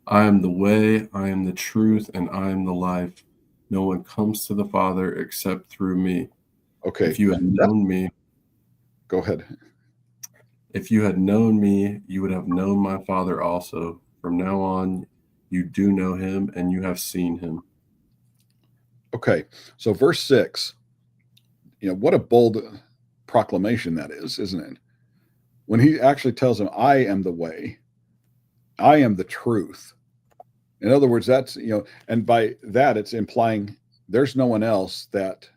I am the way, I am the truth, and I am the life. No one comes to the Father except through me. Okay. If you had known me. Go ahead. If you had known me, you would have known my Father also. From now on, you do know him and you have seen him. Okay. So verse 6, what a bold proclamation that is, isn't it? When he actually tells him, I am the way, I am the truth. In other words, that's, and by that it's implying there's no one else that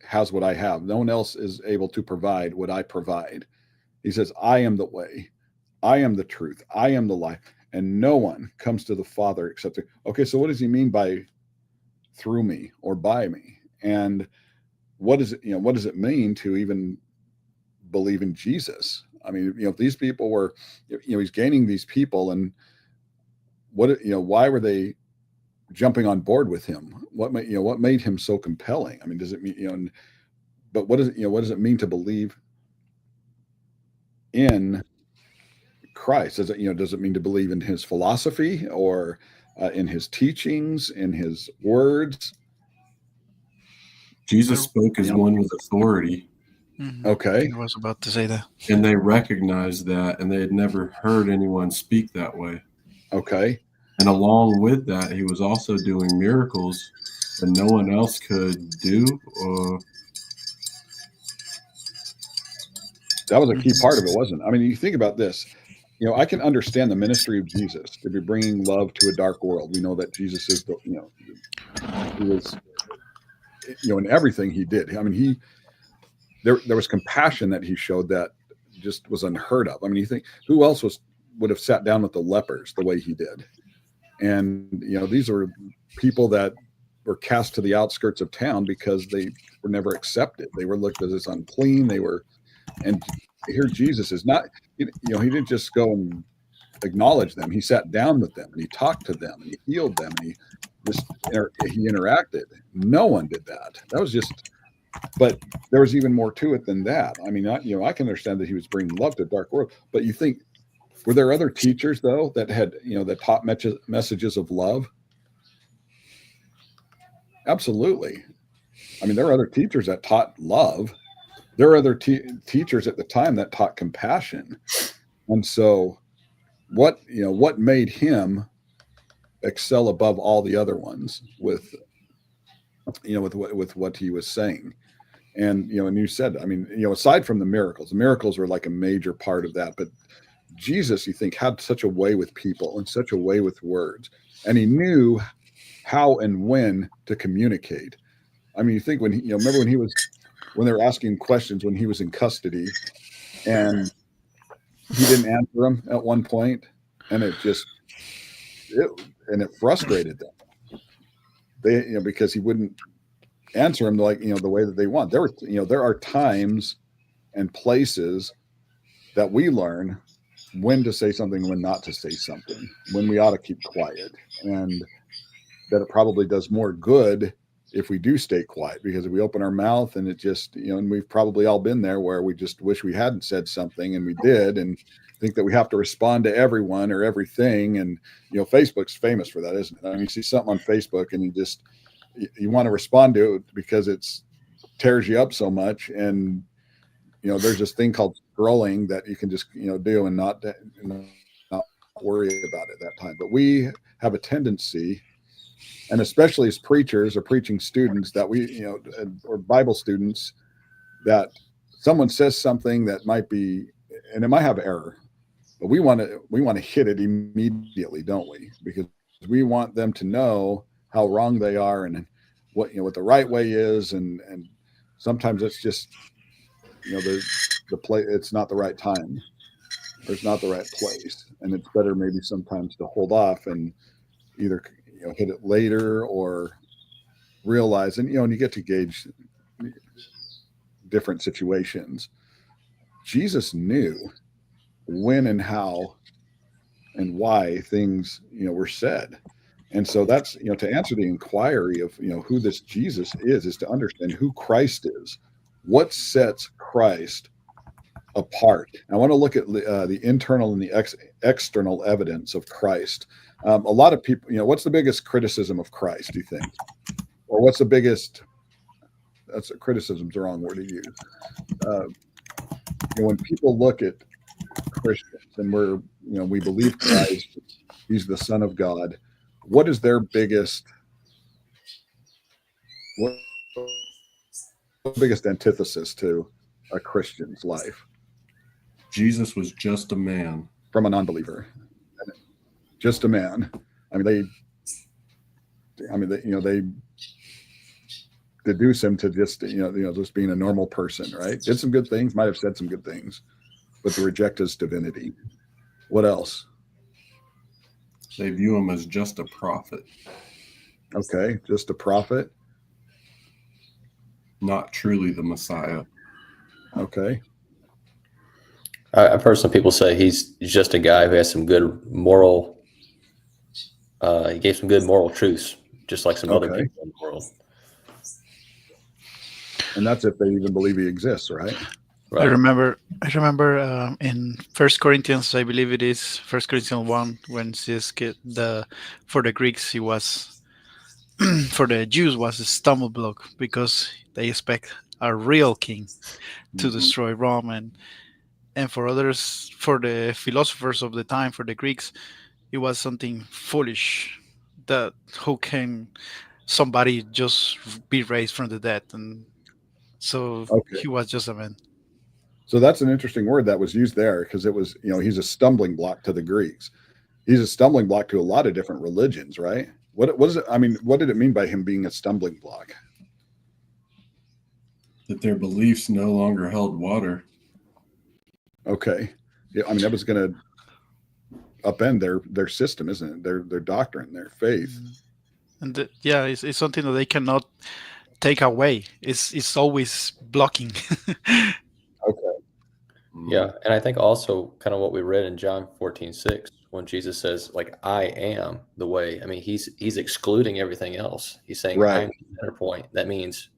has what I have. No one else is able to provide what I provide. He says, I am the way, I am the truth, I am the life, and no one comes to the Father except through. Okay, so what does he mean by through me or by me? And what does it mean to even believe in Jesus? I mean, if these people were, he's gaining these people, and why were they jumping on board with him? What made him so compelling? I mean, does it mean, but what does it mean to believe in Christ? Does it mean to believe in his philosophy or in his teachings, in his words? Jesus spoke as one with authority. Mm-hmm. Okay. I was about to say that. And they recognized that, and they had never heard anyone speak that way. Okay. And along with that, he was also doing miracles that no one else could do. That was a key part of it, wasn't it? I mean, you think about this, I can understand the ministry of Jesus to be bringing love to a dark world. We know that Jesus is he was, in everything he did. I mean, there was compassion that he showed that just was unheard of. I mean, you think who else would have sat down with the lepers the way he did? And these were people that were cast to the outskirts of town because they were never accepted. They were looked at as unclean. And here Jesus is not, he didn't just go and acknowledge them. He sat down with them and he talked to them and he healed them and he interacted. No one did that. That was just, but there was even more to it than that. I mean, I can understand that he was bringing love to a dark world, but you think, were there other teachers though that had, that taught messages of love? Absolutely. I mean, there are other teachers that taught love. There are other teachers at the time that taught compassion. And so what made him excel above all the other ones with what he was saying? And, and you said, I mean, aside from the miracles were like a major part of that, but Jesus, you think, had such a way with people and such a way with words, and he knew how and when to communicate. I mean, you think when remember when they were asking questions when he was in custody, and he didn't answer them at one point, and it frustrated them. They, because he wouldn't answer them like the way that they want. There are times and places that we learn when to say something, when not to say something, when we ought to keep quiet, and that it probably does more good if we do stay quiet, because if we open our mouth and it just, and we've probably all been there where we just wish we hadn't said something and we did, and think that we have to respond to everyone or everything. And, Facebook's famous for that, isn't it? I mean, you see something on Facebook and you want to respond to it because it's tears you up so much. And, there's this thing called scrolling that you can just, do and not worry about it that time. But we have a tendency, and especially as preachers or preaching students, that we, or Bible students, that someone says something that might be, and it might have error, but we want to hit it immediately, don't we? Because we want them to know how wrong they are and what the right way is, and sometimes it's just the play. It's not the right time. It's not the right place, and it's better maybe sometimes to hold off and either hit it later or realize, and and you get to gauge different situations. Jesus knew when and how and why things were said, and so that's to answer the inquiry of who this Jesus is to understand who Christ is. What sets Christ apart? I want to look at the internal and the external evidence of Christ. A lot of people, what's the biggest criticism of Christ, do you think? Or what's the biggest, that's criticism's the wrong word to use. When people look at Christians and we believe Christ, he's the Son of God, what is their biggest, what biggest antithesis to a Christian's life? Jesus was just a man. From a non-believer. Just a man. I mean, they deduce him to just, just being a normal person, right? Did some good things, might have said some good things, but to reject his divinity. What else? They view him as just a prophet. Okay, just a prophet. Not truly the Messiah. Okay. I've heard some people say he's just a guy who has some good moral, he gave some good moral truths, just like some other people in the world. And that's if they even believe he exists, right? I remember in First Corinthians, I believe it is First Corinthians 1, when it says for the Greeks, he was for the Jews was a stumble block because they expect a real king to destroy Rome, and for others, for the philosophers of the time, for the Greeks, it was something foolish that how can somebody just be raised from the dead, and so he was just a man. So that's an interesting word that was used there, because it was, he's a stumbling block to the Greeks. He's a stumbling block to a lot of different religions, right? What is it? I mean, what did it mean by him being a stumbling block? That their beliefs no longer held water. Okay. Yeah, I mean, that was going to upend their system, isn't it? Their doctrine, their faith. And it's something that they cannot take away. It's always blocking. Okay. Yeah, and I think also kind of what we read in John 14:6, when Jesus says, like, I am the way. I mean, he's excluding everything else. He's saying, Right. I'm the center point. That means,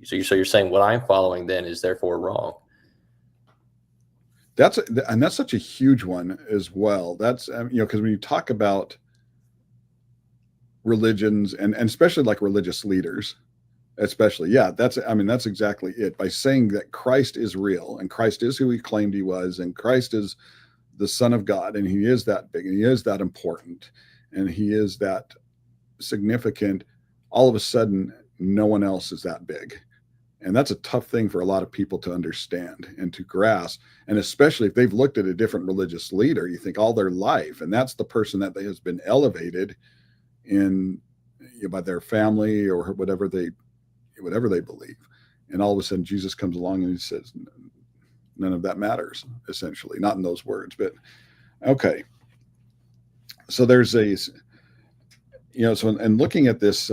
so you're saying what I'm following then is therefore wrong. That's such a huge one as well. That's, because when you talk about religions and especially like religious leaders, especially, that's exactly it. By saying that Christ is real and Christ is who he claimed he was, and Christ is the Son of God, and he is that big, and he is that important, and he is that significant, all of a sudden no one else is that big. And that's a tough thing for a lot of people to understand and to grasp. And especially if they've looked at a different religious leader, you think all their life, and that's the person that has been elevated in, by their family or whatever they believe. And all of a sudden Jesus comes along and he says, none of that matters, essentially. Not in those words, but okay. So there's and looking at this,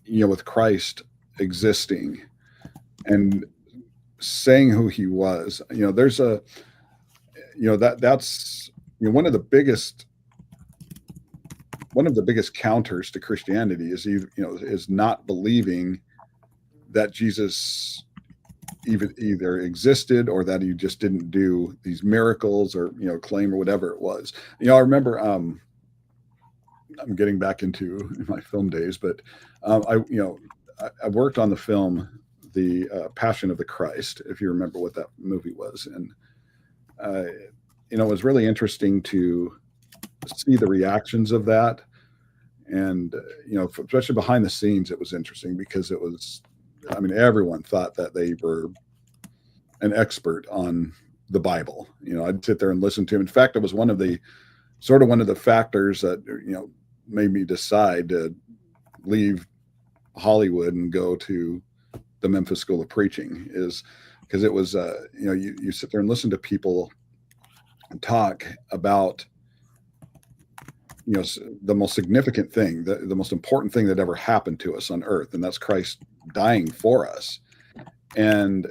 with Christ existing and saying who he was, there's that's one of the biggest counters to Christianity is not believing that Jesus either existed or that he just didn't do these miracles or claim or whatever it was. I remember I'm getting back into my film days, but I worked on the film The Passion of the Christ, if you remember what that movie was, and it was really interesting to see the reactions of that. And especially behind the scenes, it was interesting because it was, everyone thought that they were an expert on the Bible. I'd sit there and listen to him. In fact, it was one of the factors that made me decide to leave Hollywood and go to the Memphis School of Preaching, is because it was you sit there and listen to people talk about the most significant thing, the most important thing that ever happened to us on earth, and that's Christ dying for us. And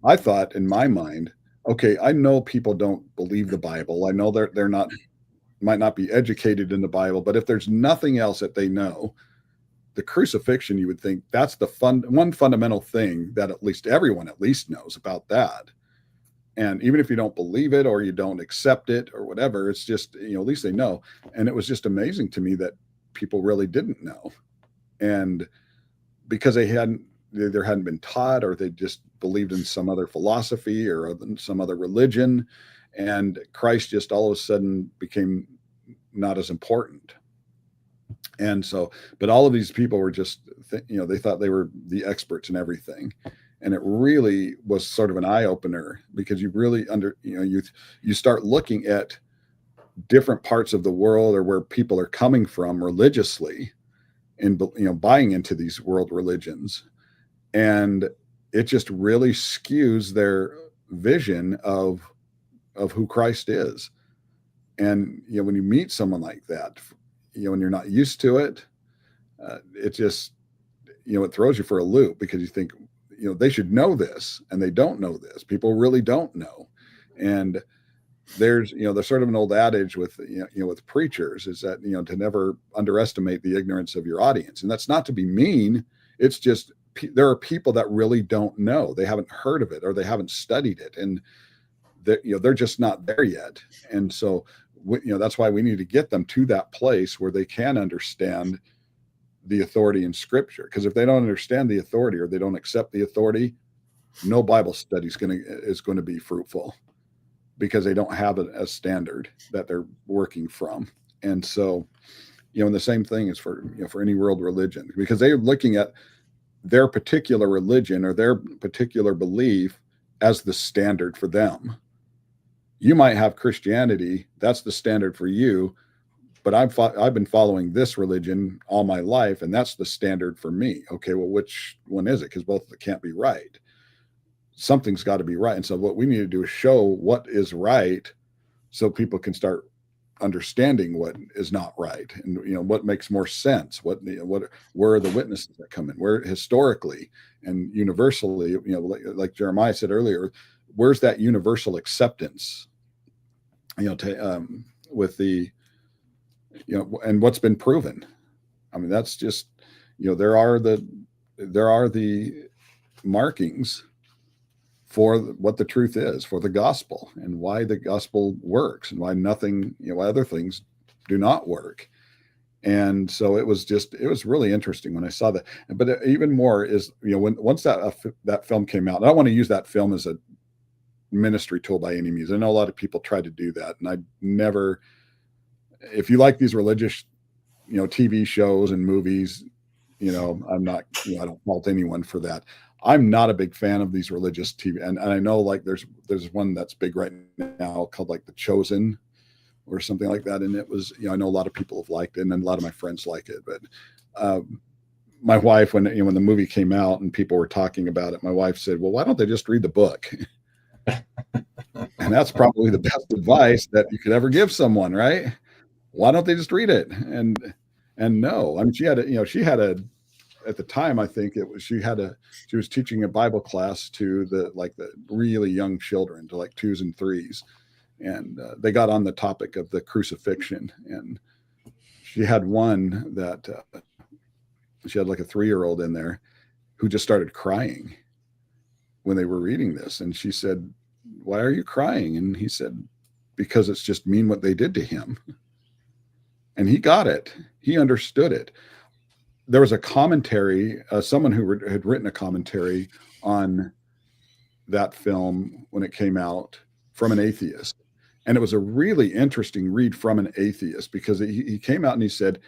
I thought in my mind, okay, I know people don't believe the Bible. I know they're not, might not be educated in the Bible, but if there's nothing else that they know, the crucifixion, you would think that's the one fundamental thing that at least everyone knows about that. And even if you don't believe it or you don't accept it or whatever, it's just, at least they know. And it was just amazing to me that people really didn't know. And because they either hadn't been taught, or they just believed in some other philosophy or some other religion, and Christ just all of a sudden became not as important. And so, but all of these people were just, they thought they were the experts in everything. And it really was sort of an eye opener, because you really you start looking at different parts of the world, or where people are coming from religiously, and buying into these world religions, and it just really skews their vision of who Christ is. And when you meet someone like that, when you're not used to it, it just it throws you for a loop, because you think they should know this, and they don't know this. People really don't know. And there's sort of an old adage with with preachers, is that to never underestimate the ignorance of your audience. And that's not to be mean. It's just there are people that really don't know. They haven't heard of it, or they haven't studied it, and they're just not there yet. And so that's why we need to get them to that place where they can understand the authority in Scripture. Because if they don't understand the authority, or they don't accept the authority, no Bible study is going to be fruitful, because they don't have a standard that they're working from. And so, and the same thing is for any world religion, because they're looking at their particular religion or their particular belief as the standard for them. You might have Christianity, that's the standard for you, but I've been following this religion all my life, and that's the standard for me. Okay, well, which one is it? Because both of them can't be right. Something's got to be right. And so what we need to do is show what is right so people can start understanding what is not right, and what makes more sense, where are the witnesses that come in, where historically and universally, like Jeremiah said earlier, where's that universal acceptance, with the, and what's been proven. I mean, that's just, there are the markings for what the truth is, for the gospel, and why the gospel works, and why why other things do not work. And so it was really interesting when I saw that. But even more is, once that film came out, and I don't want to use that film as a ministry tool by any means. I know a lot of people try to do that, and I never. If you like these religious, TV shows and movies, I'm not. I don't fault anyone for that. I'm not a big fan of these religious TV, and I know like there's one that's big right now called like The Chosen or something like that, and it was, I know a lot of people have liked it, and then a lot of my friends like it, but my wife, when the movie came out and people were talking about it, my wife said, well, why don't they just read the book? And that's probably the best advice that you could ever give someone, right? Why don't they just read it? And no, I mean, she had a at the time, I think she was teaching a Bible class to the really young children, to like 2s and 3s. And they got on the topic of the crucifixion. And she had one that she had like a 3-year-old in there who just started crying when they were reading this. And she said, why are you crying? And he said, because it's just mean what they did to him. And he got it. He understood it. There was a commentary, someone who had written a commentary on that film when it came out from an atheist. And it was a really interesting read from an atheist, because he came out and he said,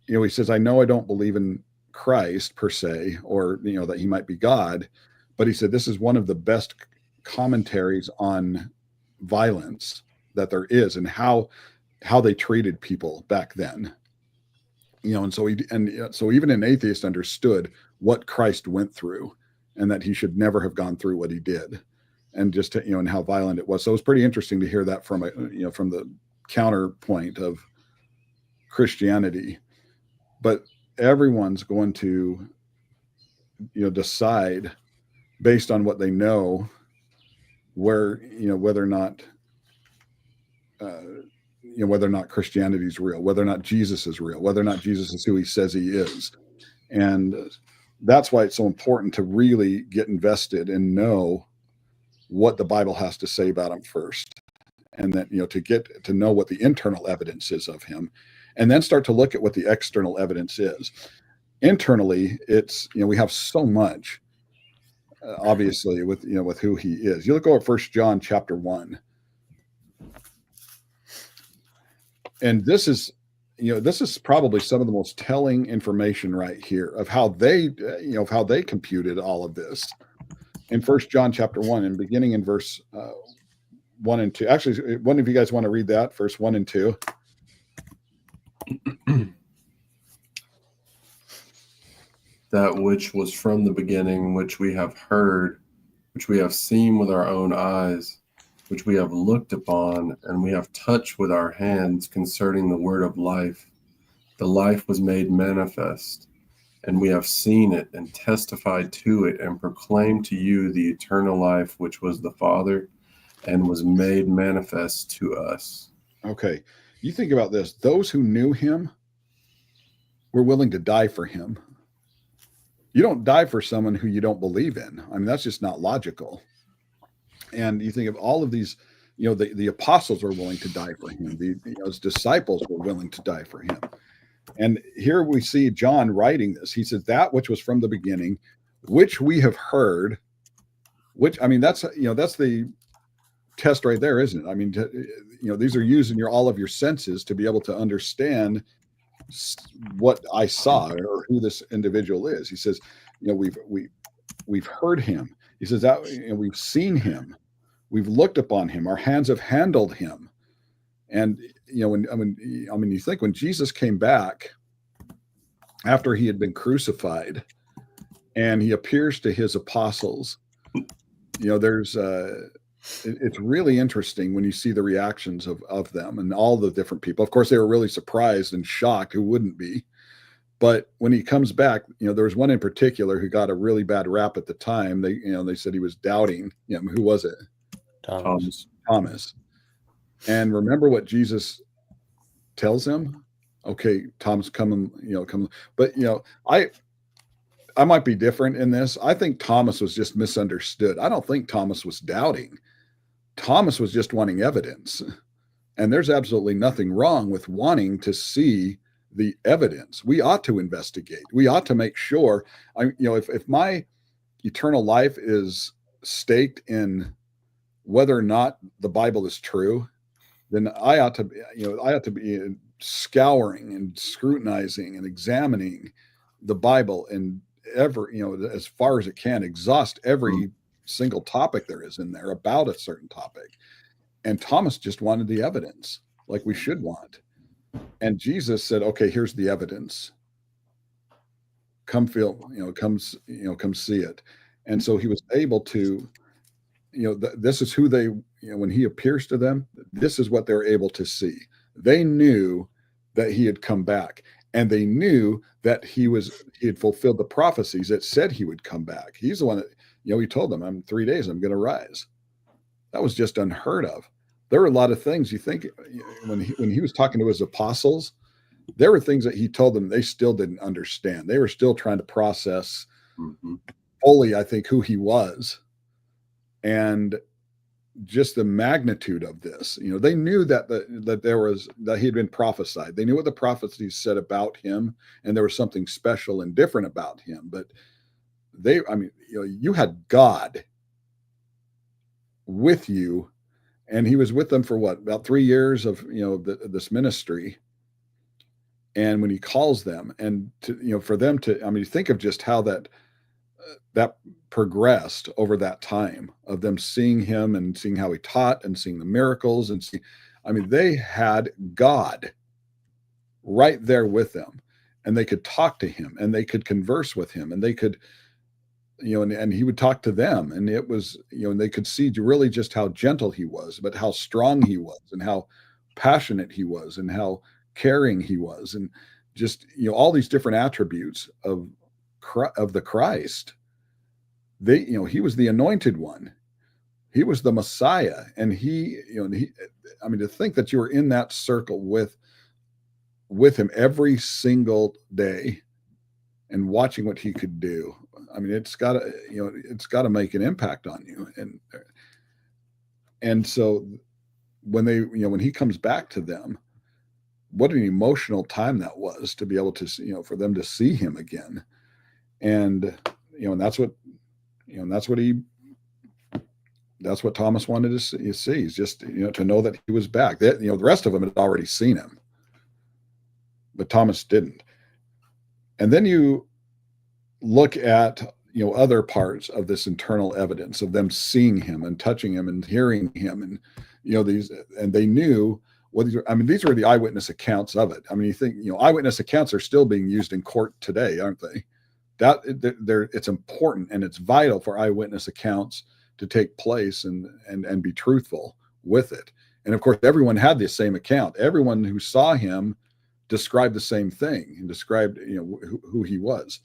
he says, I know I don't believe in Christ per se, or, that he might be God, but he said, this is one of the best commentaries on violence that there is, and how they treated people back then. And so so even an atheist understood what Christ went through, and that he should never have gone through what he did, and just and how violent it was. So it was pretty interesting to hear that from from the counterpoint of Christianity. But everyone's going to decide based on what they know where whether or not whether or not Christianity is real, whether or not Jesus is real, whether or not Jesus is who he says he is. And that's why it's so important to really get invested and know what the Bible has to say about him first. And then, to get to know what the internal evidence is of him, and then start to look at what the external evidence is. Internally, it's, we have so much, obviously, with who he is. You look over 1 John chapter 1. And this is probably some of the most telling information right here of how they computed all of this. In 1 John chapter 1, and beginning in verse 1 and 2. Actually, one of you guys want to read that, verse 1 and 2? That which was from the beginning, which we have heard, which we have seen with our own eyes, which we have looked upon, and we have touched with our hands concerning the word of life. The life was made manifest, and we have seen it and testified to it and proclaimed to you the eternal life, which was the Father and was made manifest to us. Okay. You think about this. Those who knew him were willing to die for him. You don't die for someone who you don't believe in. I mean, that's just not logical. And you think of all of these, the apostles were willing to die for him. His disciples were willing to die for him. And here we see John writing this. He says, that which was from the beginning, which we have heard, which, I mean, that's the test right there, isn't it? I mean, these are using all of your senses to be able to understand what I saw or who this individual is. He says, we've heard him. He says that we've seen him, we've looked upon him, our hands have handled him. And when you think when Jesus came back after he had been crucified, and he appears to his apostles, there's it's really interesting when you see the reactions of them and all the different people. Of course, they were really surprised and shocked. Who wouldn't be? But when he comes back, there was one in particular who got a really bad rap at the time. They said he was doubting. Who was it? Thomas. And remember what Jesus tells him? Okay, Thomas, come. But I might be different in this. I think Thomas was just misunderstood. I don't think Thomas was doubting. Thomas was just wanting evidence. And there's absolutely nothing wrong with wanting to see the evidence. We ought to investigate. We ought to make sure, if my eternal life is staked in whether or not the Bible is true, then I ought to be scouring and scrutinizing and examining the Bible and as far as it can, exhaust every single topic there is in there about a certain topic. And Thomas just wanted the evidence, like we should want. And Jesus said, okay, here's the evidence. Come feel, come see it. And so he was able to, this is who they, when he appears to them, this is what they're able to see. They knew that he had come back, and they knew that he had fulfilled the prophecies that said he would come back. He's the one that, he told them, "I'm 3 days, I'm going to rise." That was just unheard of. There were a lot of things you think when he was talking to his apostles, there were things that he told them they still didn't understand. They were still trying to process fully, I think, who he was, and just the magnitude of this. They knew that he had been prophesied. They knew what the prophecies said about him, and there was something special and different about him. But you had God with you, and he was with them for about 3 years of this ministry. And when he calls them, and for them to, think of just how that progressed over that time of them seeing him and seeing how he taught and seeing the miracles and they had God right there with them, and they could talk to him and they could converse with him, and they could, and he would talk to them, and it was, and they could see really just how gentle he was, but how strong he was, and how passionate he was, and how caring he was, and just, all these different attributes of the Christ. He was the anointed one. He was the Messiah. And to think that you were in that circle with him every single day and watching what he could do. It's gotta make an impact on you. And so when when he comes back to them, what an emotional time that was to be able to, for them to see him again. And, and that's what Thomas wanted to see. Is just, to know that he was back. That, the rest of them had already seen him, but Thomas didn't. And then you look at, other parts of this internal evidence of them seeing him and touching him and hearing him, and, and they knew what these were the eyewitness accounts of it. You think, eyewitness accounts are still being used in court today, aren't they? It's important, and it's vital for eyewitness accounts to take place and be truthful with it. And of course, everyone had the same account. Everyone who saw him described the same thing and described, who he was.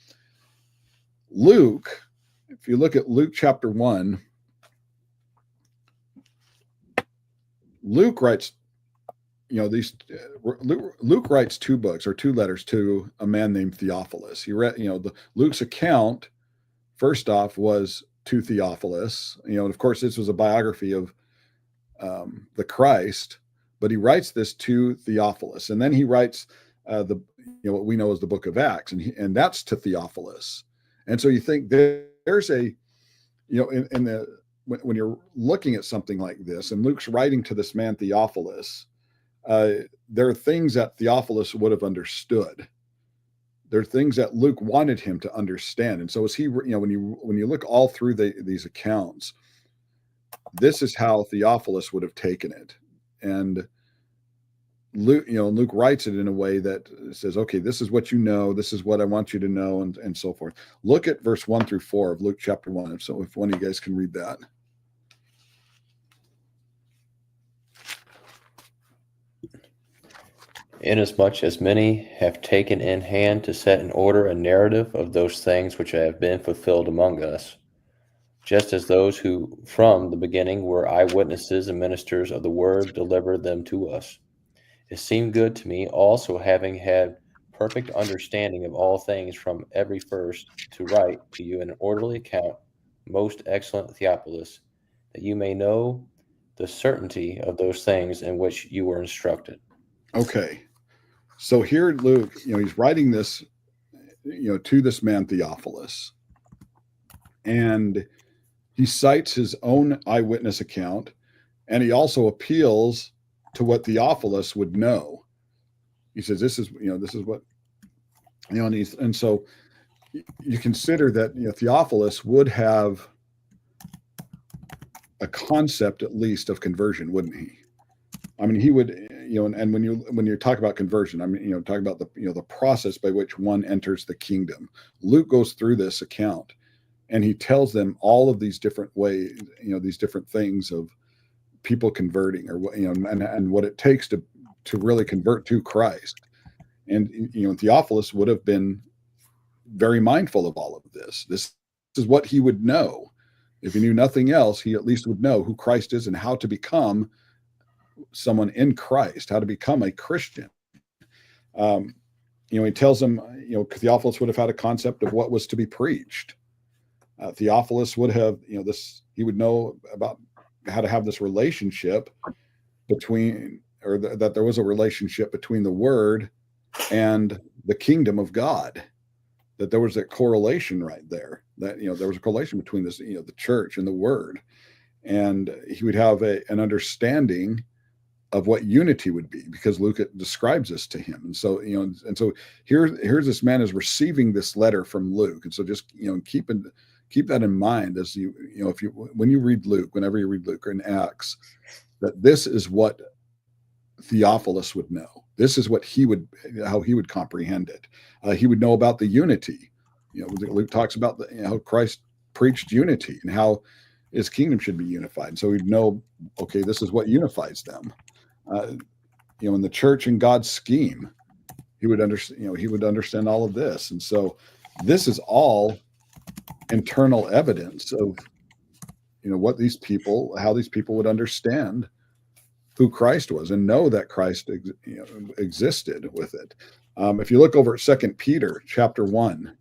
Luke, if you look at Luke chapter 1, Luke writes, Luke writes 2 books or 2 letters to a man named Theophilus. He read, Luke's account, first off, was to Theophilus. And of course, this was a biography of the Christ, but he writes this to Theophilus, and then he writes what we know as the book of Acts, and that's to Theophilus. And so you think there's a, when you're looking at something like this, and Luke's writing to this man Theophilus, there are things that Theophilus would have understood There are things that Luke wanted him to understand. And so as he, when you look all through these accounts, this is how Theophilus would have taken it. And Luke writes it in a way that says, okay, this is what you know, this is what I want you to know, and so forth. Look at verse 1 through 4 of Luke chapter 1. So if one of you guys can read that. Inasmuch as many have taken in hand to set in order a narrative of those things which have been fulfilled among us, just as those who from the beginning were eyewitnesses and ministers of the word delivered them to us. It seemed good to me also, having had perfect understanding of all things from every first, to write to you an orderly account, most excellent Theophilus, that you may know the certainty of those things in which you were instructed. Okay. So here Luke, he's writing this, to this man Theophilus. And he cites his own eyewitness account, and he also appeals to what Theophilus would know. He says, this is what, and so you consider that, Theophilus would have a concept at least of conversion, wouldn't he? I mean, he would, and when you talk about conversion, I mean, talk about the process by which one enters the kingdom. Luke goes through this account, and he tells them all of these different ways, these different things of people converting, or and what it takes to really convert to Christ. And Theophilus would have been very mindful of all of this. This is what he would know. If he knew nothing else, he at least would know who Christ is and how to become someone in Christ, how to become a Christian. He tells them, Theophilus would have had a concept of what was to be preached. Theophilus would have, he would know about how to have this relationship between, or that there was a relationship between the word and the kingdom of God, that there was that correlation right there, that, there was a correlation between this, the church and the word. And he would have an understanding of what unity would be, because Luke describes this to him. And so, so here's this man is receiving this letter from Luke. And so just, keep that in mind as when you read Luke, whenever you read Luke or in Acts, that this is what Theophilus would know. This is what how he would comprehend it. He would know about the unity. Luke talks about how Christ preached unity and how his kingdom should be unified. And so he'd know, okay, this is what unifies them. In the church and God's scheme, he would understand. He would understand all of this. And so this is all internal evidence of, what these people, how these people would understand who Christ was and know that Christ existed with it. If you look over at 2 Peter chapter 1,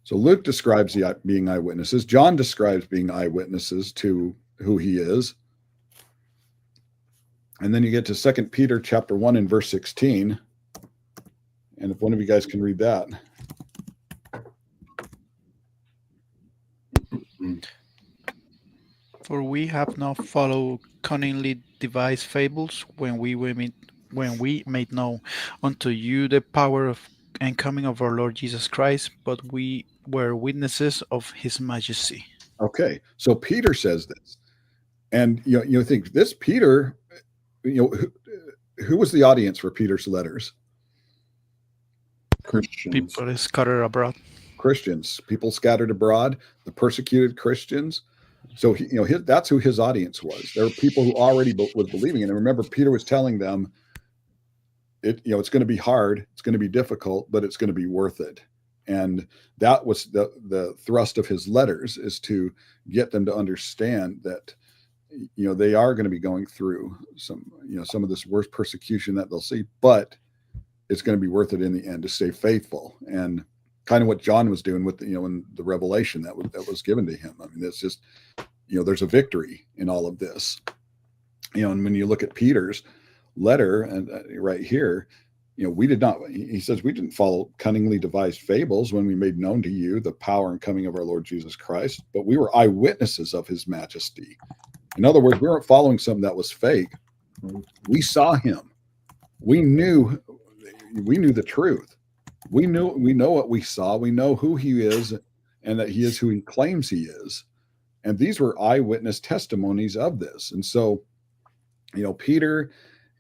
so Luke describes being eyewitnesses. John describes being eyewitnesses to who he is. And then you get to 2 Peter chapter 1 and verse 16. And if one of you guys can read that. For we have not followed cunningly devised fables when we made known unto you the power of and coming of our Lord Jesus Christ, but we were witnesses of his majesty. Okay, so Peter says this, and you think this Peter, who was the audience for Peter's letters? Christians. People scattered abroad. Christians, people scattered abroad, the persecuted Christians. So that's who his audience was. There were people who already was believing, and remember, Peter was telling them, it's going to be hard, it's going to be difficult, but it's going to be worth it. And that was the thrust of his letters, is to get them to understand that, they are going to be going through some of this worst persecution that they'll see, but it's going to be worth it in the end to stay faithful. And kind of what John was doing with in the revelation that was given to him. I mean, it's just, there's a victory in all of this. And when you look at Peter's letter, and right here, we did not, he says, we didn't follow cunningly devised fables when we made known to you the power and coming of our Lord Jesus Christ, but we were eyewitnesses of his majesty. In other words, we weren't following something that was fake. We saw him. We knew the truth. We know what we saw. We know who he is and that he is who he claims he is. And these were eyewitness testimonies of this. And so, Peter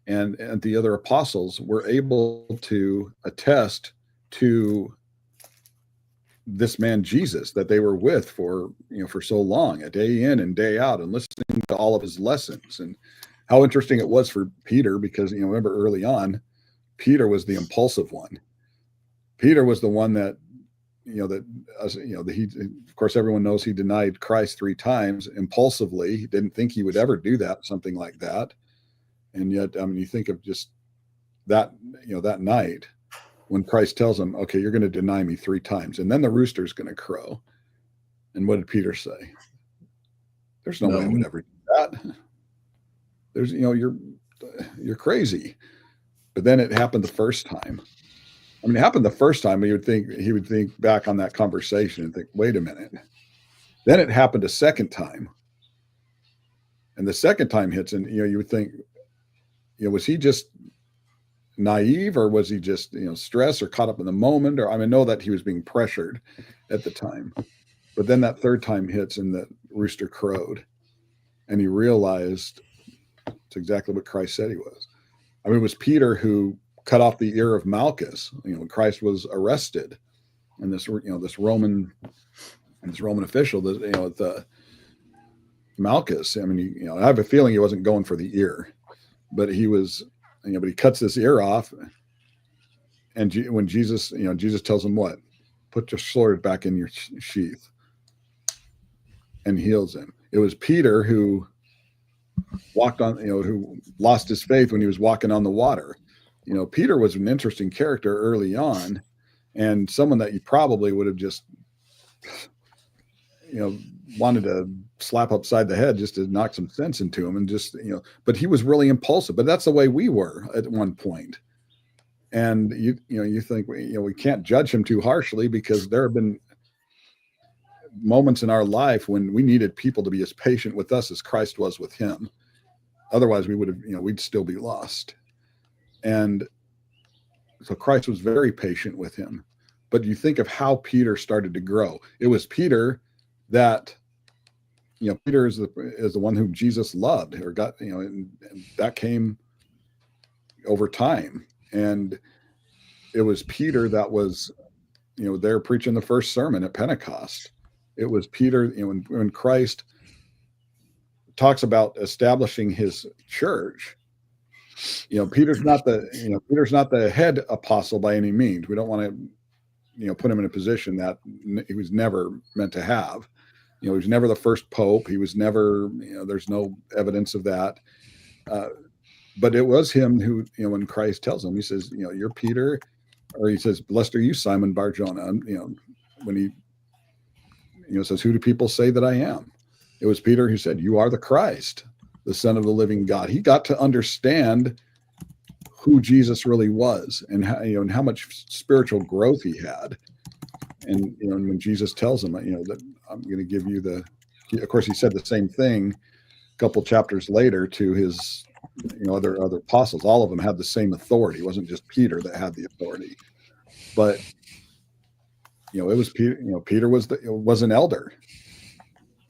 and the other apostles were able to attest to this man Jesus that they were with for so long, a day in and day out, and listening to all of his lessons. And how interesting it was for Peter, because remember early on, Peter was the impulsive one. Peter was the one that he, of course, everyone knows he denied Christ 3 times impulsively. He didn't think he would ever do that, something like that. And yet, you think of just that, that night when Christ tells him, okay, you're going to deny me 3 times, and then the rooster's going to crow. And what did Peter say? There's no way I would ever do that. There's, you're crazy. But then it happened the first time. It happened the first time, he would think back on that conversation and think, wait a minute. Then it happened a second time. And the second time hits, and you would think, was he just naive, or was he just stressed or caught up in the moment? Or I know that he was being pressured at the time. But then that third time hits and the rooster crowed, and he realized it's exactly what Christ said he was. It was Peter who cut off the ear of Malchus, when Christ was arrested, and this Roman official, the Malchus. I have a feeling he wasn't going for the ear, but he was, but he cuts this ear off, and when Jesus tells him what, put your sword back in your sheath, and heals him. It was Peter who walked on, who lost his faith when he was walking on the water. Peter was an interesting character early on, and someone that you probably would have just, wanted to slap upside the head just to knock some sense into him, and just, but he was really impulsive. But that's the way we were at one point. And you think, we can't judge him too harshly, because there have been moments in our life when we needed people to be as patient with us as Christ was with him. Otherwise, we would have, we'd still be lost. And so Christ was very patient with him. But you think of how Peter started to grow. It was Peter that, Peter is the one whom Jesus loved, or got, and that came over time. And it was Peter that was, there preaching the first sermon at Pentecost. It was Peter, when Christ talks about establishing his church, Peter's not the head apostle by any means. We don't want to, put him in a position that he was never meant to have. He was never the first pope. He was never, there's no evidence of that. But it was him who, when Christ tells him, he says, you're Peter, or he says, blessed are you, Simon Bar-Jonah. When he, says, who do people say that I am? It was Peter who said, you are the Christ, the Son of the living God. He got to understand who Jesus really was, and how, and how much spiritual growth he had. And, when Jesus tells him, that I'm going to give you of course, he said the same thing a couple chapters later to his, other apostles. All of them had the same authority. It wasn't just Peter that had the authority, but, it was Peter. Peter was an elder.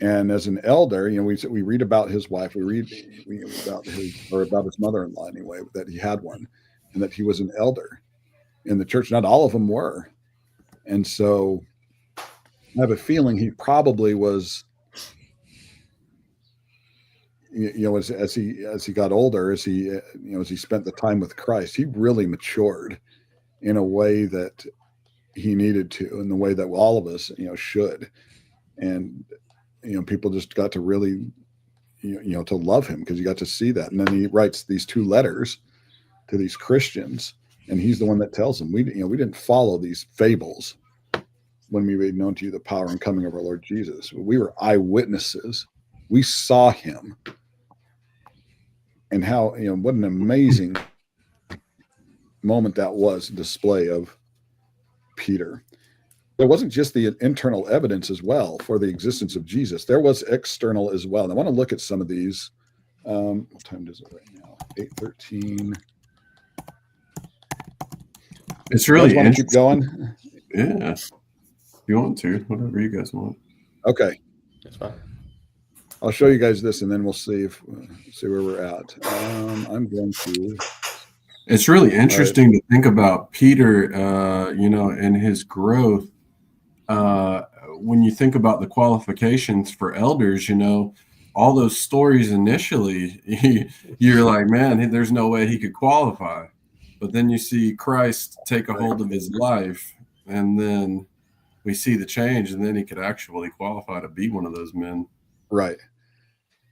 And as an elder, we read about his wife. We read about his mother-in-law anyway, that he had one, and that he was an elder in the church. Not all of them were, and so I have a feeling he probably was. As he got older, as he spent the time with Christ, he really matured in a way that he needed to, in the way that all of us, should, and. People just got to really, to love him, because you got to see that. And then he writes these 2 letters to these Christians, and he's the one that tells them, we didn't follow these fables when we made known to you the power and coming of our Lord Jesus. We were eyewitnesses. We saw him, and how, what an amazing moment that was, display of Peter. There wasn't just the internal evidence as well for the existence of Jesus. There was external as well. And I want to look at some of these What time is it right now? 8:13. It's really want to keep interesting. going? Yeah. If you want to, whatever you guys want. Okay. That's fine. I'll show you guys this, and then we'll see where we're at. I'm going to. It's really interesting to think about Peter, and his growth. When you think about the qualifications for elders, all those stories initially, you're like, man, there's no way he could qualify. But then you see Christ take a hold of his life, and then we see the change, and then he could actually qualify to be one of those men. Right.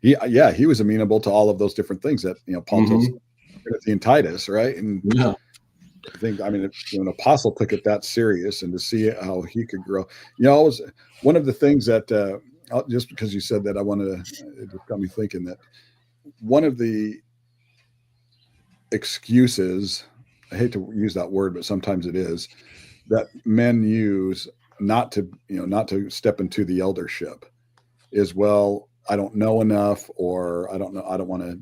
He was amenable to all of those different things that Paul tells Timothy and Titus, right? And yeah, I think, an apostle took it that serious, and to see how he could grow. It was one of the things that just because you said that, it just got me thinking that one of the excuses, I hate to use that word, but sometimes it is, that men use not to step into the eldership is, well, I don't know enough, or I don't want to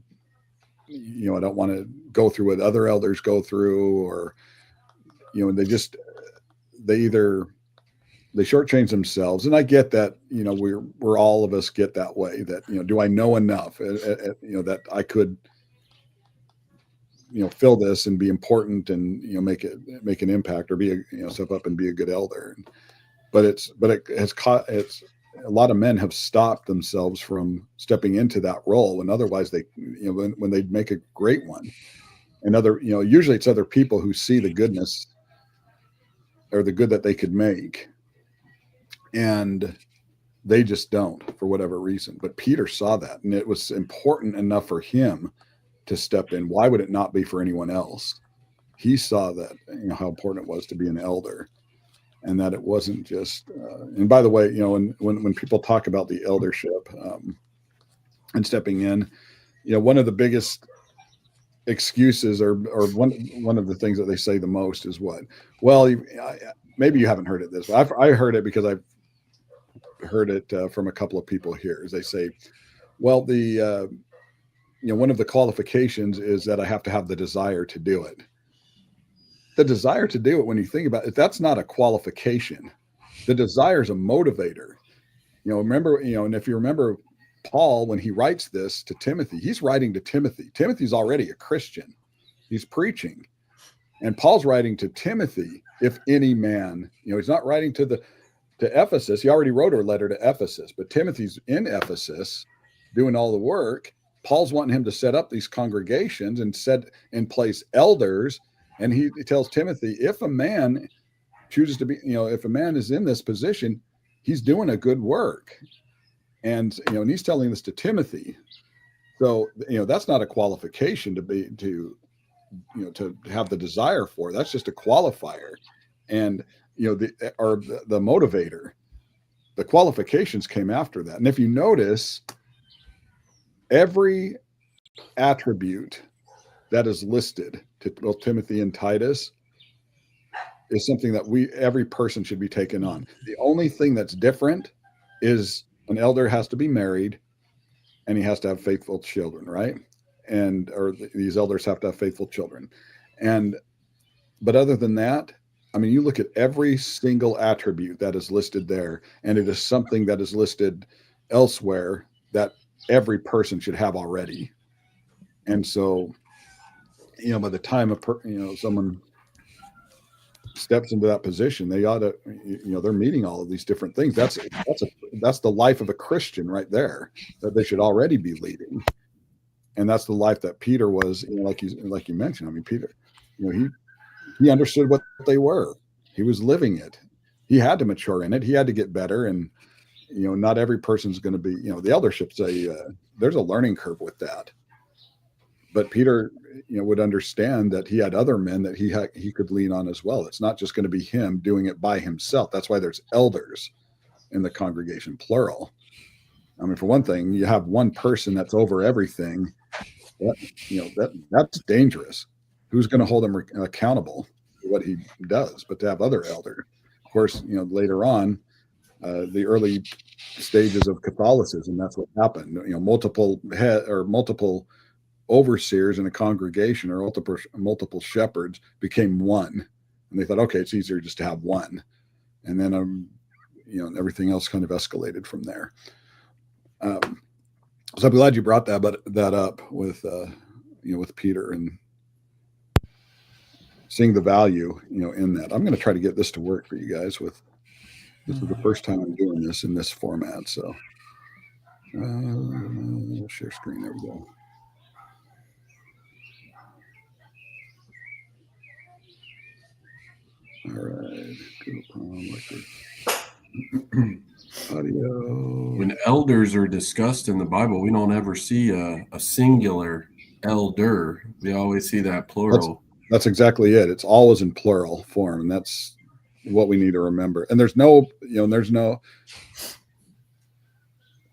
go through what other elders go through, or they shortchange themselves. And I get that, we're all of us get that way, that, do I know enough, that I could, fill this and be important, and, make an impact, or be step up and be a good elder. But a lot of men have stopped themselves from stepping into that role, when otherwise they, when they'd make a great one. And usually it's other people who see the goodness, or the good that they could make, and they just don't, for whatever reason. But Peter saw that, and it was important enough for him to step in. Why would it not be for anyone else? He saw that, how important it was to be an elder, and that it wasn't just. And by the way, when people talk about the eldership and stepping in, one of the biggest excuses, or one of the things that they say the most is what? Well, maybe you haven't heard it this way. I heard it because I've heard it from a couple of people here. Is they say, well, the one of the qualifications is that I have to have the desire to do it. The desire to do it, when you think about it, that's not a qualification. The desire is a motivator. Remember, and if you remember Paul, when he writes this to Timothy, he's writing to Timothy. Timothy's already a Christian. He's preaching. And Paul's writing to Timothy, if any man, he's not writing to Ephesus. He already wrote a letter to Ephesus, but Timothy's in Ephesus doing all the work. Paul's wanting him to set up these congregations and set in place elders. And he tells Timothy, if a man chooses to be, if a man is in this position, he's doing a good work. And, and he's telling this to Timothy. So, that's not a qualification to have the desire for. That's just a qualifier. And, the motivator. The qualifications came after that. And if you notice, every attribute that is listed to both Timothy and Titus is something that every person should be taken on. The only thing that's different is an elder has to be married, and he has to have faithful children, right? These elders have to have faithful children. But other than that, you look at every single attribute that is listed there, and it is something that is listed elsewhere that every person should have already. And so, by the time someone steps into that position, they ought to, they're meeting all of these different things. That's the life of a Christian right there, that they should already be leading. And that's the life that Peter was, like you mentioned. Peter, he understood what they were. He was living it. He had to mature in it. He had to get better. And, not every person's going to be, the eldership's there's a learning curve with that. But Peter, would understand that he had other men that he could lean on as well. It's not just going to be him doing it by himself. That's why there's elders in the congregation, plural. For one thing, you have one person that's over everything. That's dangerous. Who's going to hold him accountable for what he does? But to have other elders, of course, later on, the early stages of Catholicism. That's what happened. Multiple multiple overseers in a congregation or multiple shepherds became one, and they thought, okay, it's easier just to have one, and then everything else kind of escalated from there. So I'm glad you brought that up with with Peter and seeing the value in that. I'm going to try to get this to work for you guys. This is the first time I'm doing this in this format, so share screen. There we go. All right, audio. When elders are discussed in the Bible, we don't ever see a singular elder. We always see that plural. That's exactly it. It's always in plural form, and that's what we need to remember. And there's no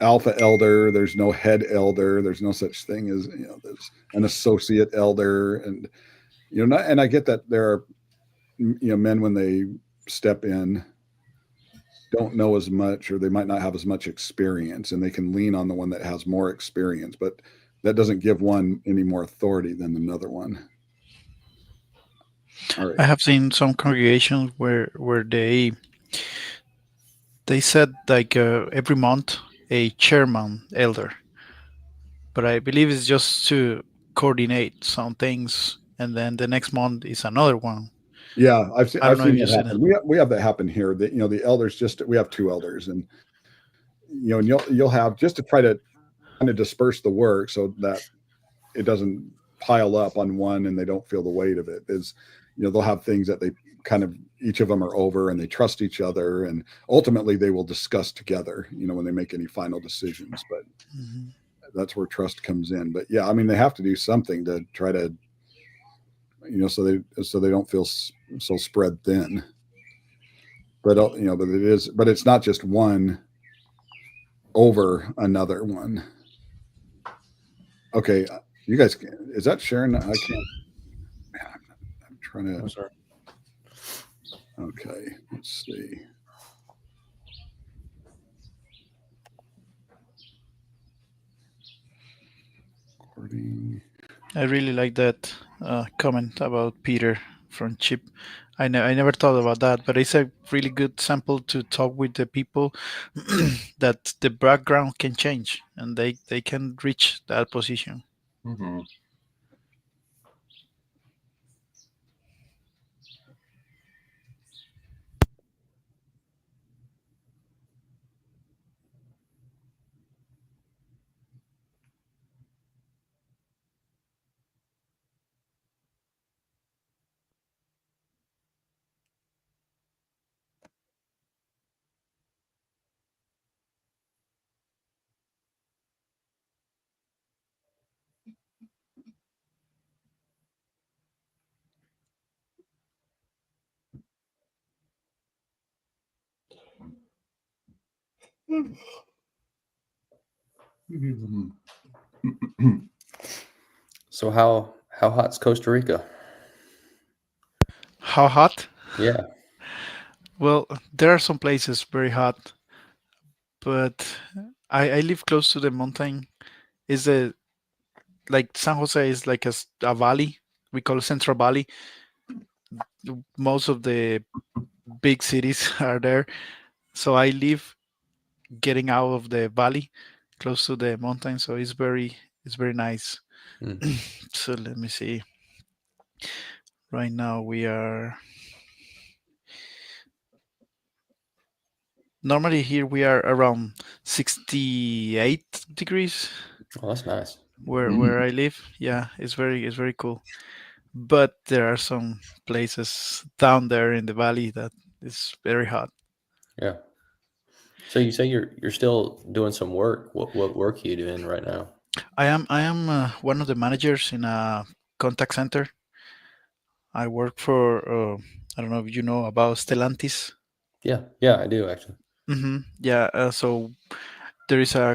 alpha elder. There's no head elder. There's no such thing as there's an associate elder, and and I get that there are men when they step in don't know as much, or they might not have as much experience, and they can lean on the one that has more experience, but that doesn't give one any more authority than another one. All right. I have seen some congregations where they said like every month a chairman elder, but I believe it's just to coordinate some things, and then the next month is another one. Yeah, I've seen that that happen. We have that happen here. That the elders we have two elders, and and you'll have, just to try to kind of disperse the work so that it doesn't pile up on one and they don't feel the weight of it. Is they'll have things that they kind of, each of them are over, and they trust each other, and ultimately they will discuss together when they make any final decisions. But that's where trust comes in. But yeah, I mean, they have to do something to try to so they don't feel so spread thin. But but it's not just one over another one. Okay, you guys, is that sharing? I can't. I'm trying to. I'm sorry. Okay, let's see. Recording. I really like that comment about Peter from Chip. I never thought about that, but it's a really good sample to talk with the people that the background can change and they can reach that position. Mm-hmm. So how hot's Costa Rica? How hot? Yeah. Well, there are some places very hot, but I live close to the mountain. Is a like San Jose is like a valley. We call it Central Valley. Most of the big cities are there. So I live getting out of the valley, close to the mountain. So it's very nice. So let me see. Right now we are normally here we are around 68 degrees Oh, that's nice. where I live. Yeah, it's very cool. But there are some places down there in the valley that is very hot. Yeah. So you say you're still doing some work. What work are you doing right now? I am one of the managers in a contact center. I work for I don't know if you know about Stellantis. Yeah, I do actually. Yeah, so there is uh,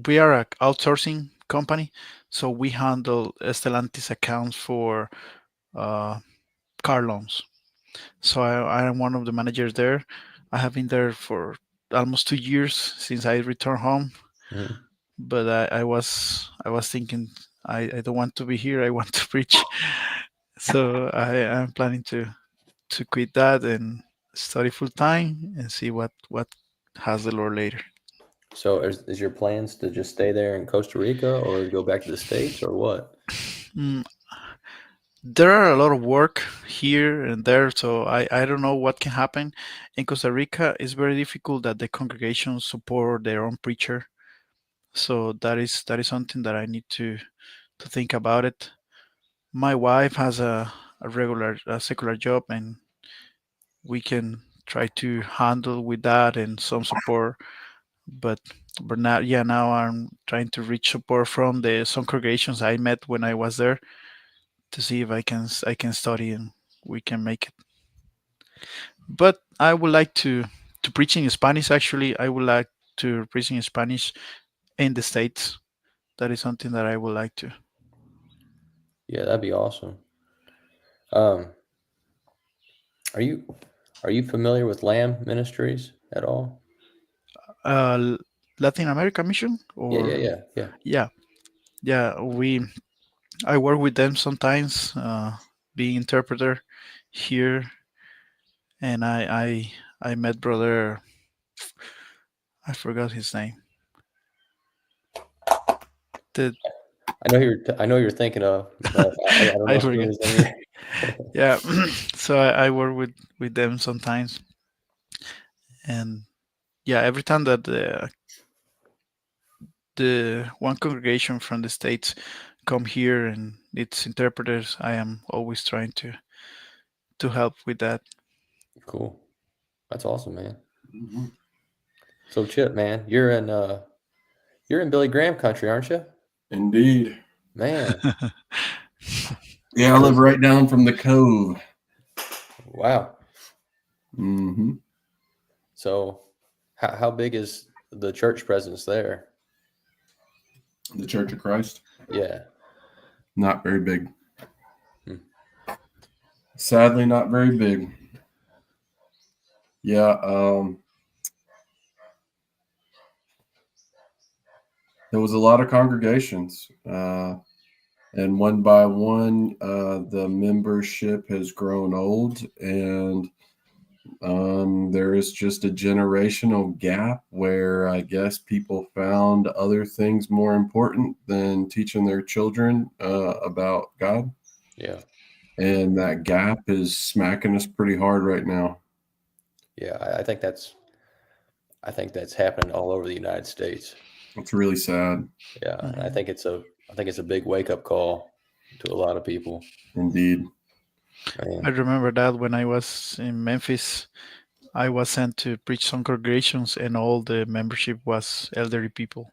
we are a outsourcing company, so we handle Stellantis accounts for uh, car loans. So I am one of the managers there. I have been there for almost 2 years since I returned home. Mhm. But I was thinking I don't want to be here. I want to preach. So I'm planning to quit that and study full time and see what has the Lord later. So is your plans to just stay there in Costa Rica or go back to the States or what? Mm, there are a lot of work here and there, so I don't know what can happen. In Costa Rica, it's very difficult that the congregation support their own preacher. So that is something that I need to think about it. My wife has a secular job, and we can try to handle with that and some support. But but now, yeah, now I'm trying to reach support from the some congregations I met when I was there to see if I can study and we can make it. But I would like to preach in Spanish. Actually, I would like to preach in Spanish in the States. That is something that I would like to. Yeah, that'd be awesome. Um, are you are you familiar with Lamb Ministries at all? Uh, Latin America mission Yeah, yeah, or yeah, yeah. yeah, yeah. I work with them sometimes, being interpreter here, and I met brother. I forgot his name. The I know you're thinking of, but I don't I know forget. his name either. Yeah, so I work with them sometimes, and yeah, every time that the one congregation from the states come here and it's interpreters, I am always trying to help with that. Cool. That's awesome, man. Mhm. So Chip, man, you're in Billy Graham country, aren't you? Indeed. Man, Yeah, I live right down from the cove. wow. Hmm. So how big is the church presence there? The Church of Christ. Yeah. Not very big. Hmm. Sadly, not very big. Yeah, there was a lot of congregations, and one by one, the membership has grown old, and there is just a generational gap where I guess people found other things more important than teaching their children about God, Yeah. and that gap is smacking us pretty hard right now. Yeah. I think that's happening all over the United States. It's really sad, Yeah. And I think it's a big wake up call to a lot of people. indeed. I Man. remember that when I was in Memphis, I was sent to preach some congregations, and all the membership was elderly people.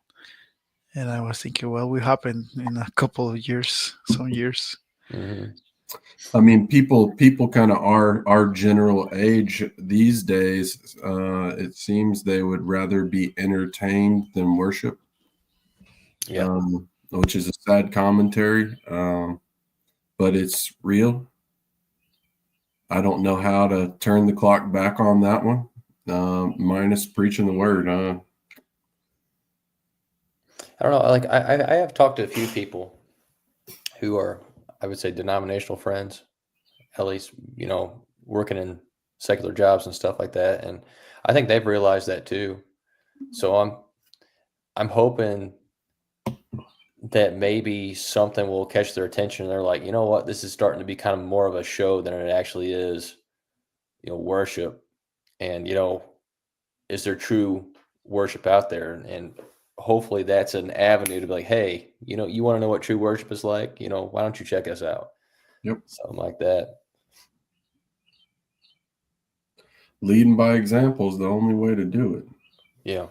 And I was thinking, well, will happen in a couple of years, some years. Hmm. I mean, people kind of our general age these days. It seems they would rather be entertained than worship, Yeah. which is a sad commentary, but it's real. I don't know how to turn the clock back on that one, minus preaching the word. I don't know. Like I have talked to a few people who are, I would say, denominational friends, at least, working in secular jobs and stuff like that. And I think they've realized that too. So I'm hoping that maybe something will catch their attention. They're like, you know what, this is starting to be kind of more of a show than it actually is, worship. And, is there true worship out there? And hopefully that's an avenue to be like, hey, you want to know what true worship is like? Why don't you check us out? Yep. Something like that. Leading by example is the only way to do it. Yeah.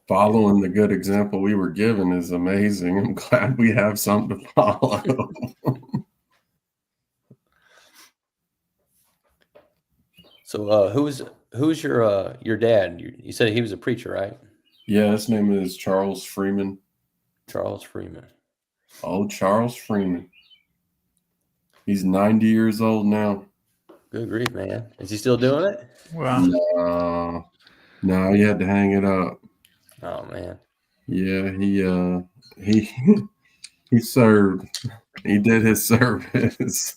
Following the good example we were given is amazing. I'm glad we have something to follow. So who's your dad? You said he was a preacher, right? Yeah, his name is Charles Freeman. Charles Freeman. Oh, Charles Freeman. He's 90 years old now. Good grief, man. Is he still doing it? Wow. No, he had to hang it up. Oh, man. Yeah, he he served. He did his service.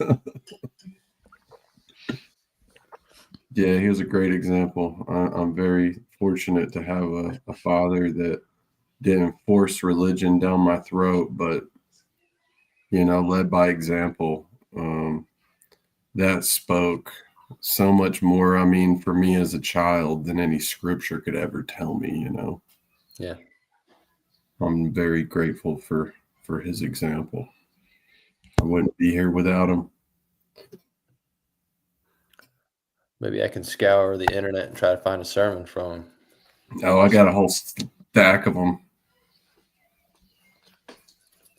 Yeah, he was a great example. I'm very fortunate to have a father that didn't force religion down my throat, but led by example. That spoke so much more. I mean, for me as a child than any scripture could ever tell me. Yeah. I'm very grateful for his example. I wouldn't be here without him. Maybe I can scour the internet and try to find a sermon from him. Oh, I got a whole stack of them.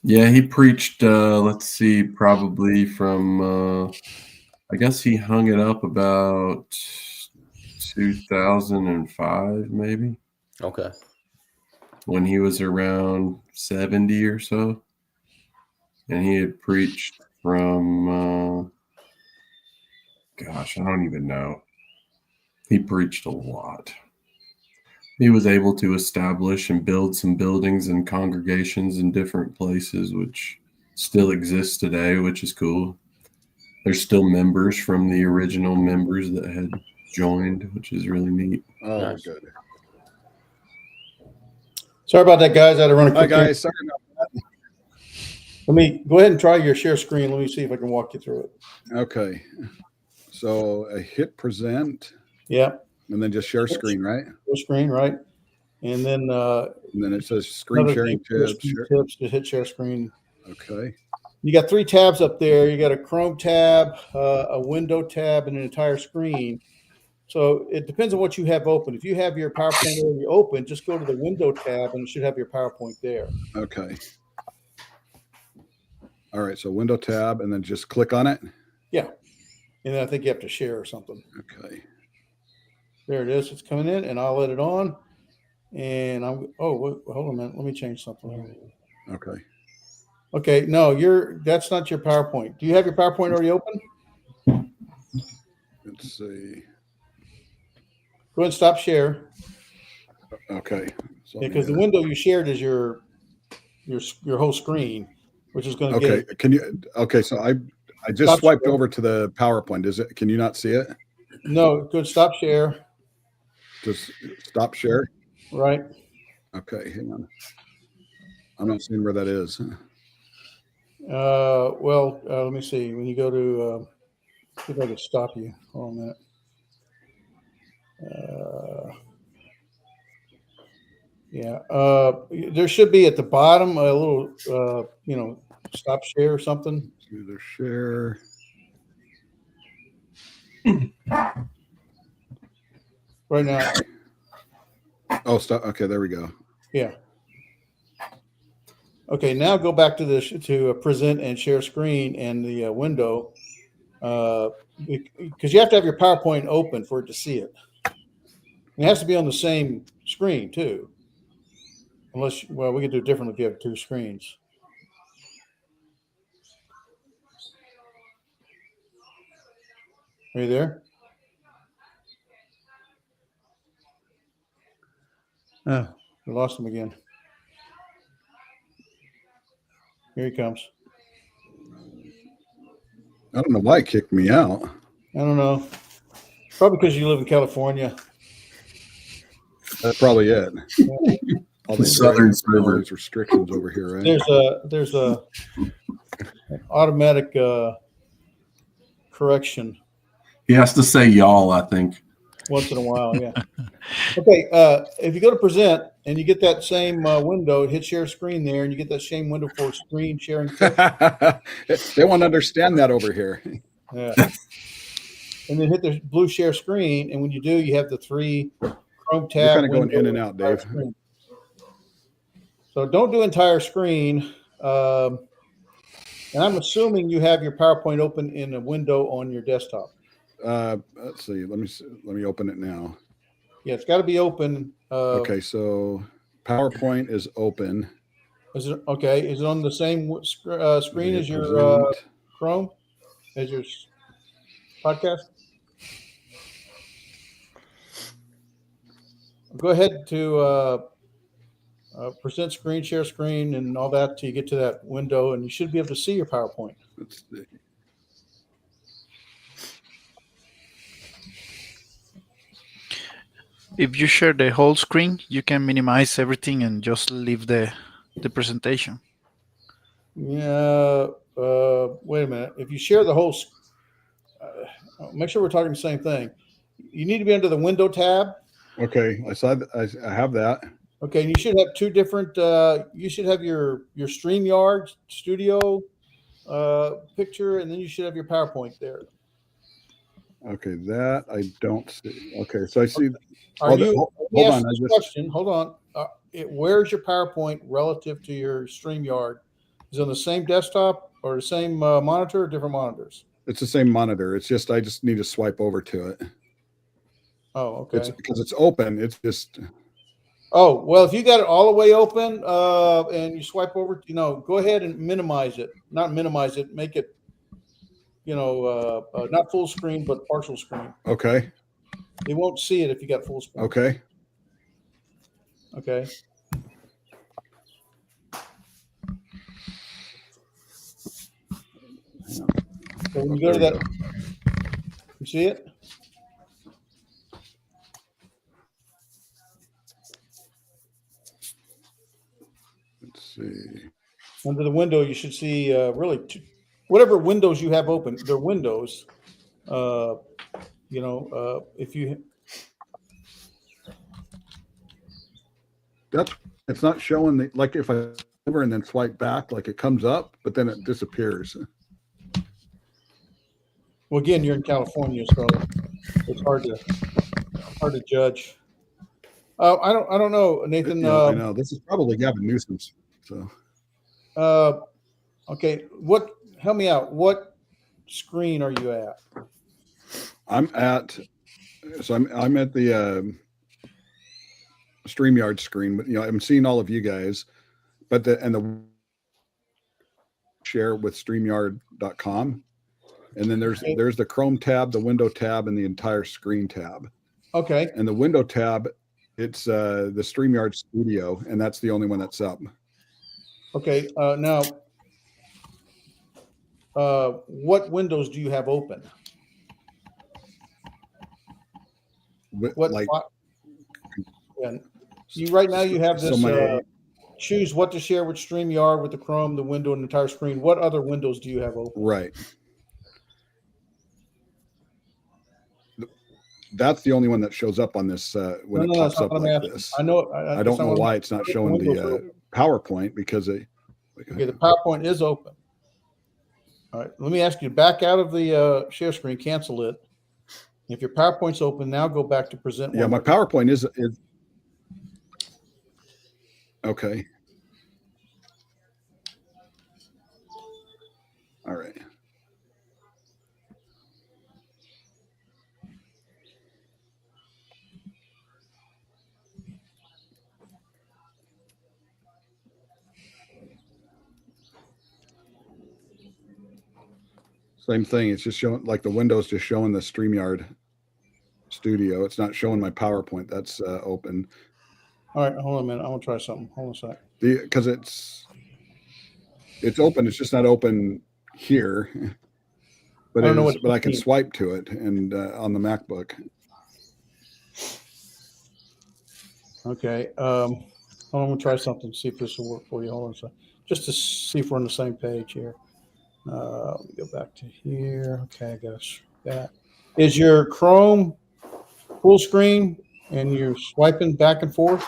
Yeah, he preached, let's see, probably from, I guess he hung it up about 2005, maybe, Okay. when he was around 70 or so. And he had preached from, gosh, I don't even know. He preached a lot. He was able to establish and build some buildings and congregations in different places, which still exist today, which is cool. There's still members from the original members that had joined, which is really neat. Oh, Nice. good. Sorry about that, guys. I had to run a Hi, quick. guys. Sorry about Let me go ahead and try your share screen. Let me see if I can walk you through it. Okay. So I hit present Yeah, and then just share screen, right? full screen, right? And then And then it says screen another sharing thing, share tips. screen tips. Just hit share screen. Okay. You got 3 tabs up there. You got a Chrome tab, a window tab, and an entire screen. So it depends on what you have open. If you have your PowerPoint already open, just go to the window tab and it should have your PowerPoint there. Okay. All right. So window tab and then just click on it. Yeah. And then I think you have to share or something. Okay. There it is. It's coming in and I'll let it on. And hold on a minute. Let me change something here. Okay. Okay. No, that's not your PowerPoint. Do you have your PowerPoint already open? Let's see. Go ahead and stop share. Okay. So Because the window you shared is your whole screen, which is going to okay. get. Can you? Okay. So I just Stop swiped share. over to the PowerPoint. Is it? Can you not see it? No, good. Stop share. Just stop share. Right. Okay. Hang on. I'm not seeing where that is. Let me see. When you go to, see if I can stop you. Hold on a minute. There should be at the bottom a little, stop share or something. Either share. Right now. Oh, stop. Okay. There we go. Yeah. Okay. Now go back to this to present and share screen and the window, because you have to have your PowerPoint open for it to see it. It has to be on the same screen too. Unless, we can do it differently if you have 2 screens. Are you there? Oh, we lost him again. Here he comes. I don't know why it kicked me out. I don't know. Probably because you live in California. That's probably it. All The these Southern server. all these restrictions over here, right? There's a automatic correction He has to say y'all, I think. once in a while. Yeah. Okay. If you go to present and you get that same window, hit share screen there, and you get that same window for screen sharing. They won't understand that over here. Yeah. And then hit the blue share screen, and when you do, you have the 3 Chrome tab. You're kind of going window, in and out, Dave. screen. So don't do entire screen. And I'm assuming you have your PowerPoint open in a window on your desktop. Let's see. Let me open it now. Yeah, it's got to be open. Okay, so PowerPoint is open. Is it okay? Is it on the same screen as your Present. Chrome, as your podcast? Go ahead to present screen, share screen, and all that till you get to that window, and you should be able to see your PowerPoint. Let's see. If you share the whole screen, you can minimize everything and just leave the presentation. Yeah. Wait a minute. If you share the whole, make sure we're talking the same thing. You need to be under the window tab. Okay, I saw. I have that. Okay, and you should have two different. You should have your StreamYard studio picture, and then you should have your PowerPoint there. Okay, that I don't see. Okay, so I see. Are you? Hold on. Question. Hold on. Where's your PowerPoint relative to your StreamYard? Is it on the same desktop or the same monitor or different monitors? It's the same monitor. It's just I just need to swipe over to it. Oh, okay. It's because it's open. It's just. Oh, well, if you got it all the way open and you swipe over, go ahead and minimize it. Not minimize it. Make it, not full screen, but partial screen. Okay. They won't see it if you got full screen. Okay. Okay. So when you go to that, you see it? Let's see. Under the window, you should see really whatever windows you have open. They're windows. If you. It's not showing the, like if I over and then swipe back, like it comes up, but then it disappears. Well, again, you're in California, so it's hard to judge. I don't know, Nathan. Yeah, I know this is probably Gavin Newsom's. So. Okay. Help me out. What screen are you at? I'm at the StreamYard screen, but I'm seeing all of you guys, but the share with StreamYard.com. And then there's the Chrome tab, the window tab, and the entire screen tab. Okay. And the window tab, it's the StreamYard Studio, and that's the only one that's up. Okay. Now, what windows do you have open? Right now you have this. Choose what to share with StreamYard, with the Chrome, the window, and the entire screen. What other windows do you have open? Right. That's the only one that shows up on this when it pops up like this. I know. I don't know why it's not showing the PowerPoint because okay, the PowerPoint is open. All right, let me ask you to back out of the share screen, cancel it. If your PowerPoint's open, now go back to present. Yeah, my PowerPoint is okay. All right. Same thing. It's just showing like the window's just showing the StreamYard Studio. It's not showing my PowerPoint. That's open. All right, hold on a minute. I want to try something. Hold on a sec. Because it's open. It's just not open here. But I can swipe to it and on the MacBook. Okay. I'm gonna try something. See if this will work for you. Hold on a sec. Just to see if we're on the same page here. Let me go back to here. Okay, I got that. Is your Chrome full screen and you're swiping back and forth?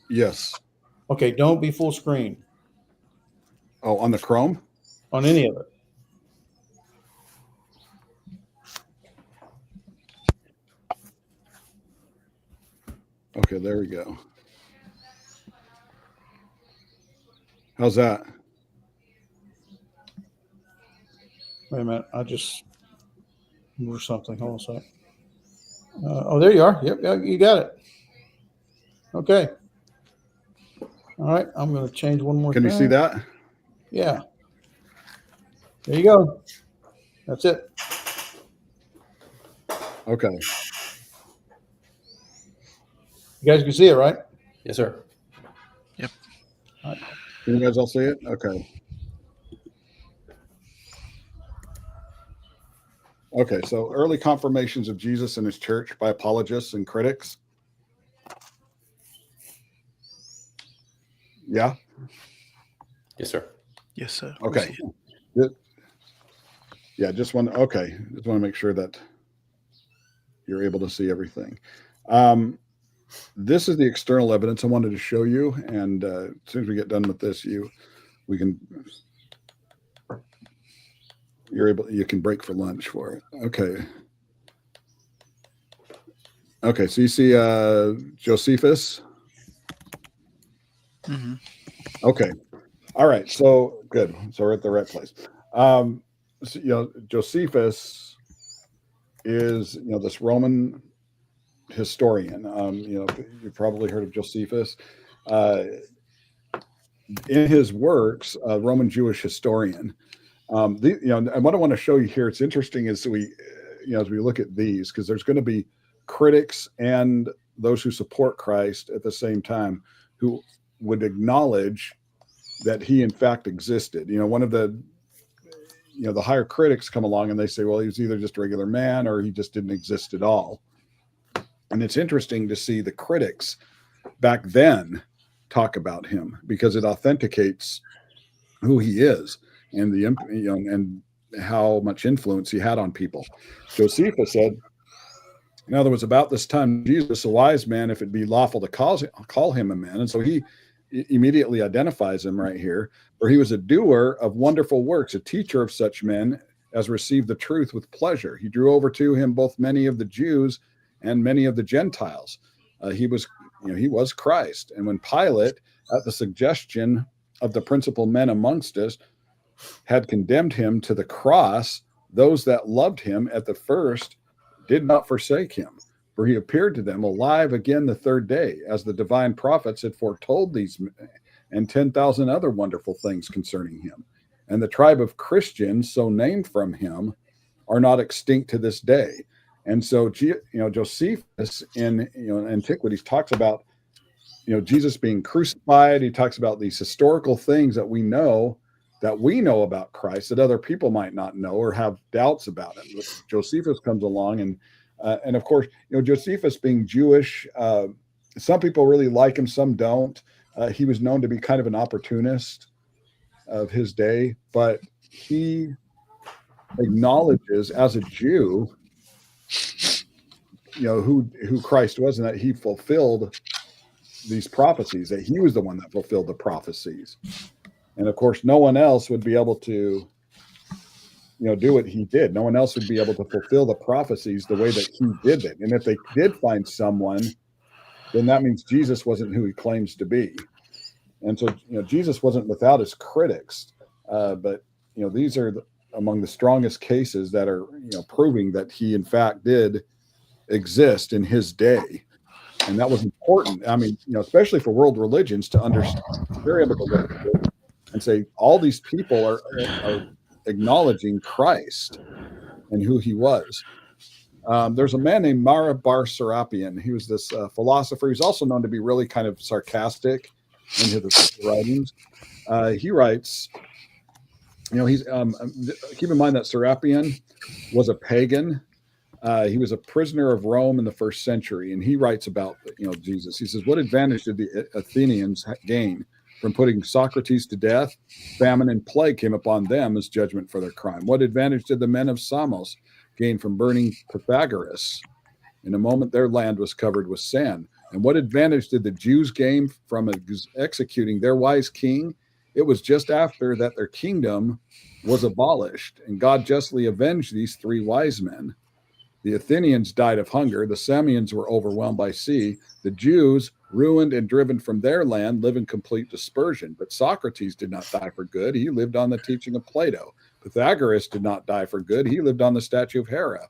Yes. Okay, don't be full screen. Oh, on the Chrome? On any of it. Okay, there we go. How's that? Wait a minute. I just moved something. Hold on a sec. Oh, there you are. Yep, you got it. Okay. All right. I'm going to change one more thing. Can you see that? Yeah. There you go. That's it. Okay. You guys can see it, right? Yes, sir. Can you guys all see it? Okay. Okay, so early confirmations of Jesus and his church by apologists and critics. Yeah. Yes, sir. Yes, sir. We Okay. see Yeah, just want to make sure that you're able to see everything. This is the external evidence I wanted to show you, and as soon as we get done with this, you can break for lunch for it. Okay, so you see Josephus. hmm Okay, all right, so good. So we're at the right place. So, Josephus is this Roman historian. You've probably heard of Josephus. In his works, Roman Jewish historian. And what I want to show you here, it's interesting as we look at these, because there's going to be critics and those who support Christ at the same time who would acknowledge that he in fact existed. One of the higher critics come along and they say, well, he was either just a regular man or he just didn't exist at all. And it's interesting to see the critics back then talk about him, because it authenticates who he is and and how much influence he had on people. Josephus said, now there was about this time Jesus, a wise man, if it be lawful to call him a man. And so he immediately identifies him right here, for he was a doer of wonderful works, a teacher of such men as received the truth with pleasure. He drew over to him both many of the Jews and many of the Gentiles. He was Christ. And when Pilate, at the suggestion of the principal men amongst us, had condemned him to the cross, those that loved him at the first did not forsake him, for he appeared to them alive again the third day, as the divine prophets had foretold these and 10,000 other wonderful things concerning him. And the tribe of Christians, so named from him, are not extinct to this day. And so, Josephus in Antiquities talks about Jesus being crucified. He talks about these historical things that we know about Christ that other people might not know or have doubts about it. Josephus comes along and of course, Josephus being Jewish, some people really like him, some don't. He was known to be kind of an opportunist of his day, but he acknowledges as a Jew, who Christ was, and that he fulfilled these prophecies, that he was the one that fulfilled the prophecies. And of course, no one else would be able to, do what he did. No one else would be able to fulfill the prophecies the way that he did it. And if they did find someone, then that means Jesus wasn't who he claims to be. And so, Jesus wasn't without his critics. But these are among the strongest cases that are, proving that he in fact did exist in his day. And that was important. I mean, especially for world religions to understand, they're able to look at it and say, all these people are acknowledging Christ and who he was. There's a man named Mara Bar Serapion. He was this philosopher. He's also known to be really kind of sarcastic in his writings. He writes, he's keep in mind that Serapion was a pagan. He was a prisoner of Rome in the 1st century, and he writes about Jesus. He says, what advantage did the Athenians gain from putting Socrates to death? Famine and plague came upon them as judgment for their crime. What advantage did the men of Samos gain from burning Pythagoras? In a moment their land was covered with sand. And what advantage did the Jews gain from executing their wise king? It was just after that their kingdom was abolished, and God justly avenged these 3 wise men. The Athenians died of hunger. The Samians were overwhelmed by sea. The Jews, ruined and driven from their land, live in complete dispersion. But Socrates did not die for good. He lived on the teaching of Plato. Pythagoras did not die for good. He lived on the statue of Hera.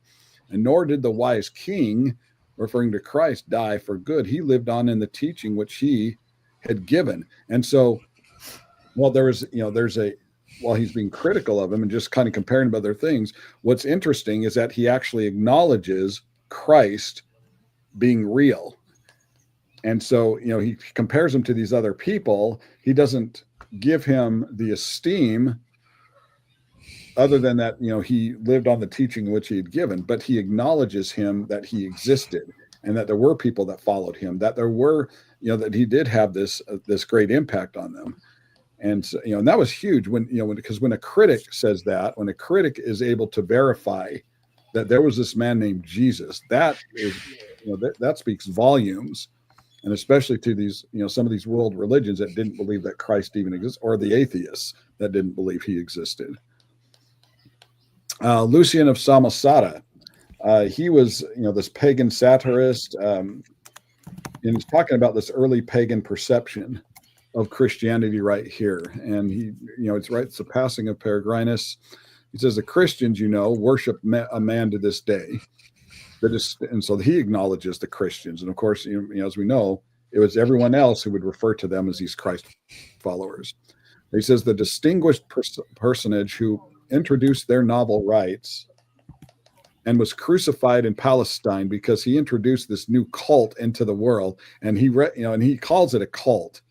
And nor did the wise king, referring to Christ, die for good. He lived on in the teaching which he had given. And so, while while he's being critical of him and just kind of comparing him to other things, what's interesting is that he actually acknowledges Christ being real. And so, he compares him to these other people. He doesn't give him the esteem other than that, he lived on the teaching which he had given, but he acknowledges him that he existed and that there were people that followed him, that there were, that he did have this great impact on them. And so, and that was huge because when a critic says that, when a critic is able to verify that there was this man named Jesus, that is, that speaks volumes. And especially to these, some of these world religions that didn't believe that Christ even exists, or the atheists that didn't believe he existed. Lucian of Samosata, he was, this pagan satirist, and he's talking about this early pagan perception of Christianity right here. And he, it's right, it's the passing of Peregrinus. He says the Christians, worship a man to this day. And so he acknowledges the Christians. And of course, as we know, it was everyone else who would refer to them as these Christ followers. He says the distinguished personage who introduced their novel rites and was crucified in Palestine because he introduced this new cult into the world. And he calls it a cult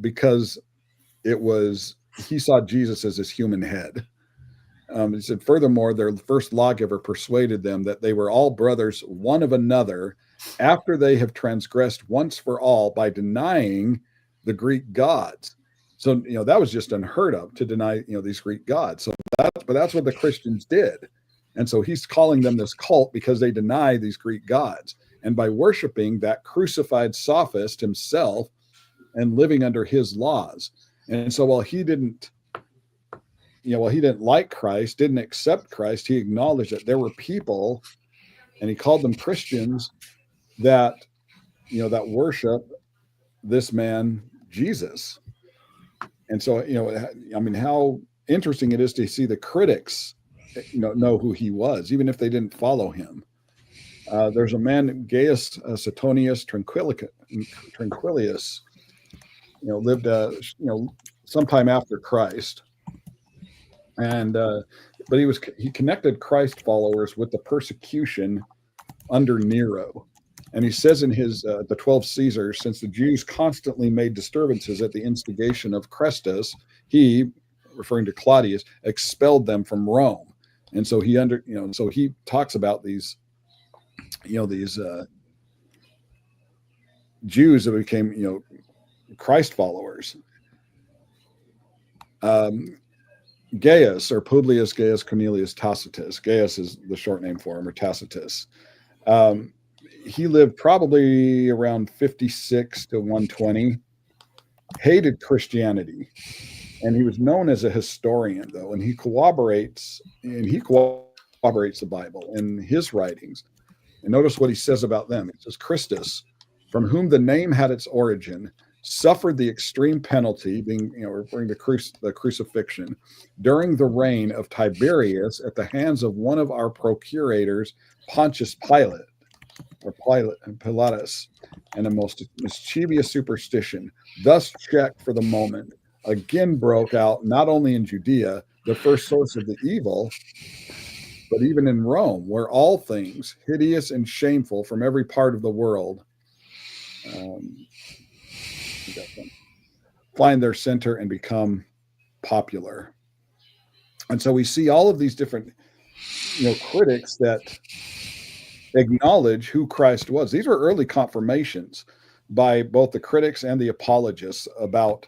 because he saw Jesus as his human head. He said, furthermore, their first lawgiver persuaded them that they were all brothers one of another after they have transgressed once for all by denying the Greek gods. So, that was just unheard of to deny, these Greek gods. So that's what the Christians did. And so he's calling them this cult because they deny these Greek gods. And by worshiping that crucified sophist himself and living under his laws. And so while he didn't like Christ, didn't accept Christ, he acknowledged that there were people, and he called them Christians, that, that worship this man, Jesus. And so, how interesting it is to see the critics, know who he was, even if they didn't follow him. There's a man named Gaius Suetonius Tranquillus, lived, sometime after Christ. And but he connected Christ followers with the persecution under Nero. And he says in his the 12 Caesars, since the Jews constantly made disturbances at the instigation of Chrestus, he, referring to Claudius, expelled them from Rome. And so so he talks about these Jews that became Christ followers. Gaius, or Publius Gaius Cornelius Tacitus. Gaius is the short name for him, or Tacitus. He lived probably around 56 to 120, hated Christianity, and he was known as a historian, though, and he corroborates the Bible in his writings. And notice what he says about them. It says, Christus, from whom the name had its origin, suffered the extreme penalty, being, referring to the crucifixion, during the reign of Tiberius at the hands of one of our procurators, Pontius Pilate, or Pilatus, and a most mischievous superstition, thus checked for the moment, again broke out not only in Judea, the first source of the evil, but even in Rome, where all things hideous and shameful from every part of the world find their center and become popular. And so we see all of these different, critics that acknowledge who Christ was. These were early confirmations by both the critics and the apologists about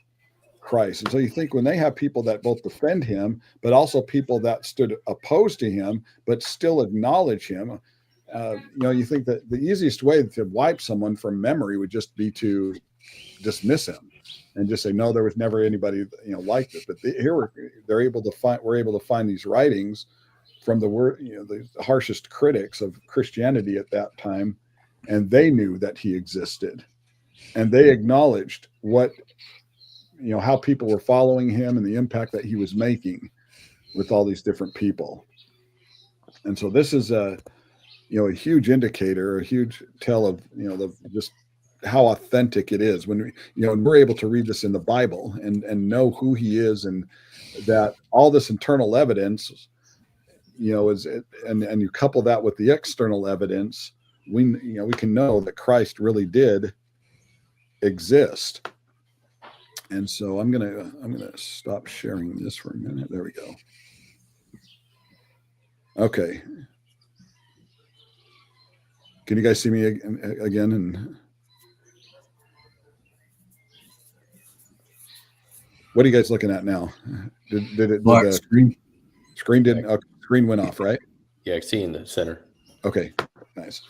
Christ. And so you think when they have people that both defend him, but also people that stood opposed to him, but still acknowledge him, you think that the easiest way to wipe someone from memory would just be to dismiss him and just say, no, there was never anybody, like this. But we're able to find these writings from the harshest critics of Christianity at that time, and they knew that he existed, and they acknowledged how people were following him and the impact that he was making with all these different people. And so this is a huge indicator, a huge tell of just how authentic it is when we're able to read this in the Bible and know who he is, and that all this internal evidence and you couple that with the external evidence, we can know that Christ really did exist. And so I'm gonna stop sharing this for a minute. There we go. Okay. Can you guys see me again? And what are you guys looking at now? Did Black the screen. screen didn't screen went off, right? Yeah, I see in the center. Okay, nice.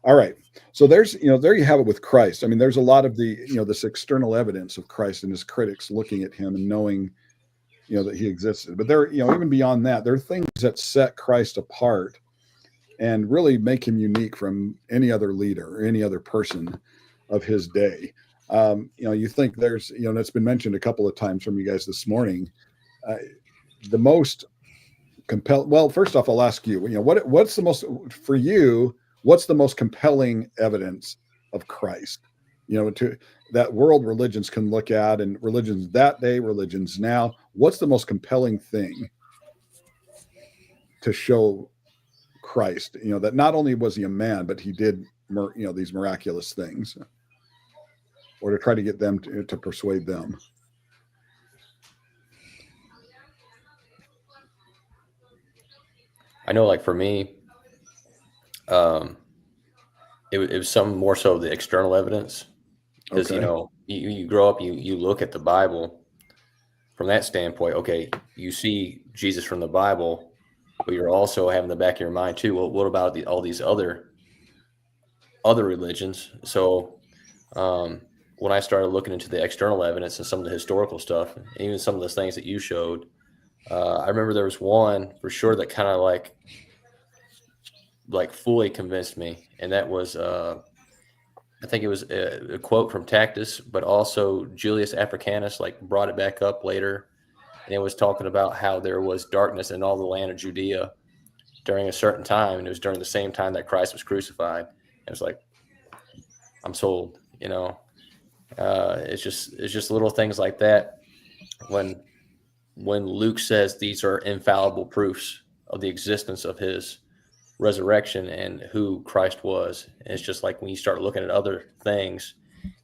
All right. So there you have it with Christ. I mean, there's a lot of the, this external evidence of Christ and his critics looking at him and knowing, that he existed. But there, even beyond that, there are things that set Christ apart and really make him unique from any other leader or any other person of his day. You think there's, that's been mentioned a couple of times from you guys this morning. The most compelling. Well, first off, I'll ask you. What's the most for you? What's the most compelling evidence of Christ? To that world religions can look at, and religions that day, religions now. What's the most compelling thing to show Christ? That not only was he a man, but he did, these miraculous things, or to try to get them to persuade them. I know, like for me, it was some more so the external evidence, because you grow up, you look at the Bible from that standpoint. Okay, you see Jesus from the Bible, but you're also having the back of your mind too. Well, what about all these other religions? So when I started looking into the external evidence and some of the historical stuff, and even some of the things that you showed, I remember there was one for sure that kind of like fully convinced me, and that was I think it was a quote from Tacitus, but also Julius Africanus brought it back up later, and it was talking about how there was darkness in all the land of Judea during a certain time, and it was during the same time that Christ was crucified. And it was like, I'm sold. It's just little things like that. When Luke says these are infallible proofs of the existence of his resurrection and who Christ was, and it's just like when you start looking at other things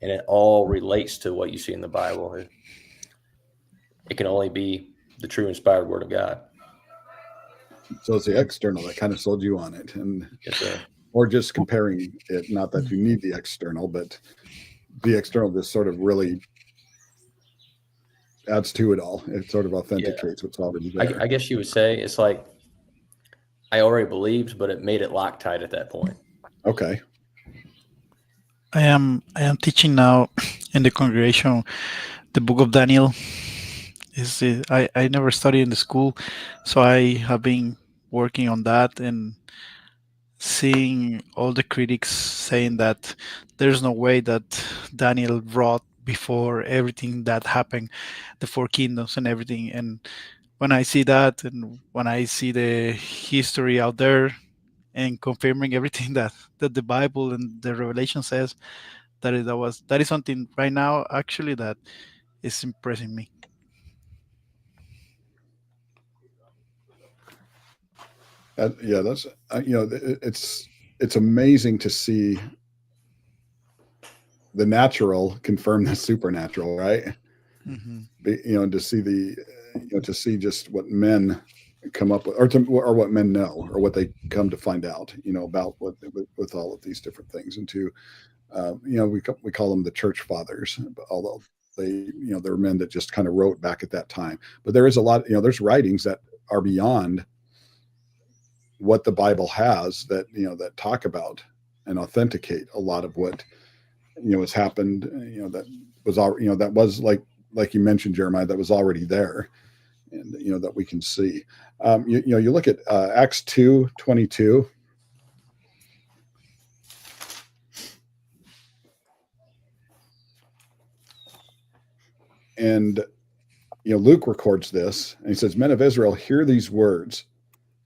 and it all relates to what you see in the Bible, it can only be the true inspired word of God. So it's the external that kind of sold you on it, and Yes, sir. or just comparing it, not that you need the external, but the external just sort of really adds to it all. It sort of authenticates what's already there. I guess you would say it's like I already believed, but it made it Loctite at that point. Okay. I am teaching now in the congregation the book of Daniel. I never studied in the school, so I have been working on that and seeing all the critics saying that there's no way that Daniel wrote before everything that happened, the four kingdoms and everything. And when I see that, and when I see the history out there and confirming everything that the Bible and the Revelation says, that is something right now actually that is impressing me. That's it's amazing to see the natural confirm the supernatural, right? Mm-hmm. To see to see just what men come up with, or what men know, or what they come to find out, about with all of these different things, and to we call them the church fathers, although there were men that just kind of wrote back at that time. But there is a lot, there's writings that are beyond what the Bible has, that that talk about and authenticate a lot of what has happened, that was all, that was like you mentioned, Jeremiah, that was already there, and that we can see. You look at Acts 2:22. And Luke records this, and he says, "Men of Israel, hear these words.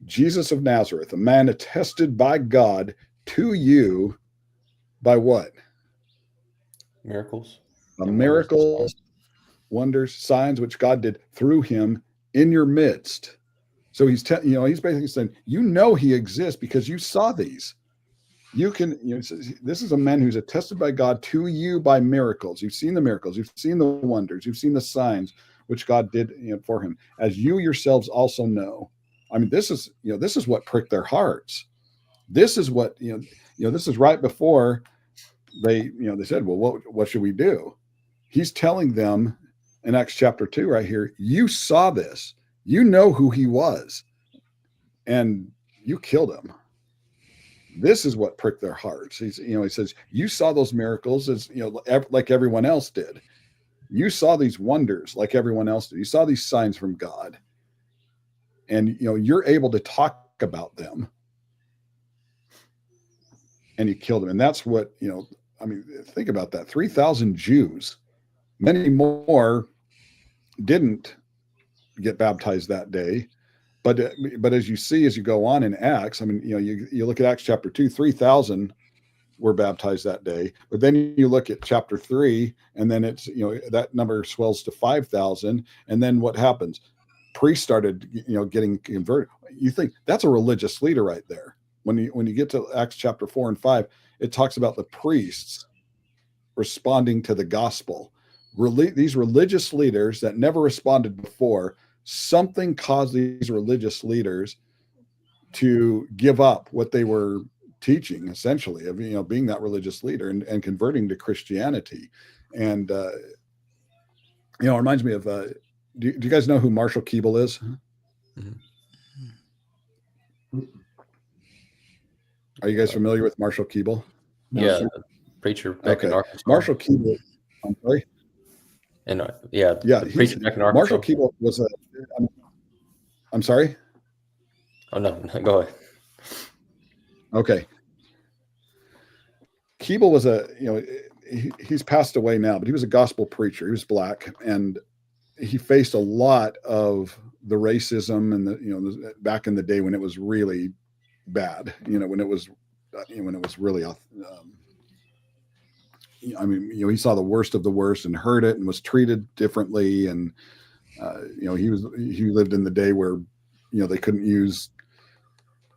Jesus of Nazareth, a man attested by God to you by what? Miracles. Miracles, wonders, signs which God did through him in your midst." So he's he's basically saying, you know, he exists because you saw these. You can, this is a man who's attested by God to you by miracles. You've seen the miracles, you've seen the wonders, you've seen the signs which God did for him, as you yourselves also know. I mean, this is what pricked their hearts. This is what this is right before they said, well, what should we do? He's telling them in Acts chapter 2 right here, you saw this, you know who he was, and you killed him. This is what pricked their hearts. He says, you saw those miracles as like everyone else did. You saw these wonders like everyone else did. You saw these signs from God, and you're able to talk about them, and you killed them. And that's what I mean, think about that. 3,000 Jews, many more didn't get baptized that day. But as you see, as you go on in Acts, I mean, you look at Acts chapter 2, 3,000 were baptized that day. But then you look at chapter 3, and then it's, that number swells to 5,000. And then what happens? Priests started, getting converted. You think that's a religious leader right there. When you get to Acts chapter 4 and 5, it talks about the priests responding to the gospel. These religious leaders that never responded before, something caused these religious leaders to give up what they were teaching, essentially, of being that religious leader and converting to Christianity. And it reminds me of do you guys know who Marshall Keeble is? Mhm. Are you guys familiar with Marshall Keeble? Yeah, the preacher back in Arkansas. Marshall Keeble, I'm sorry. And the preacher back in Arkansas. Marshall Keeble was I'm sorry. Oh no, go ahead. Okay. Keeble was he's passed away now, but he was a gospel preacher. He was black, and he faced a lot of the racism and back in the day when it was really bad, when it was really, I mean, he saw the worst of the worst and heard it and was treated differently. And, he lived in the day where, they couldn't use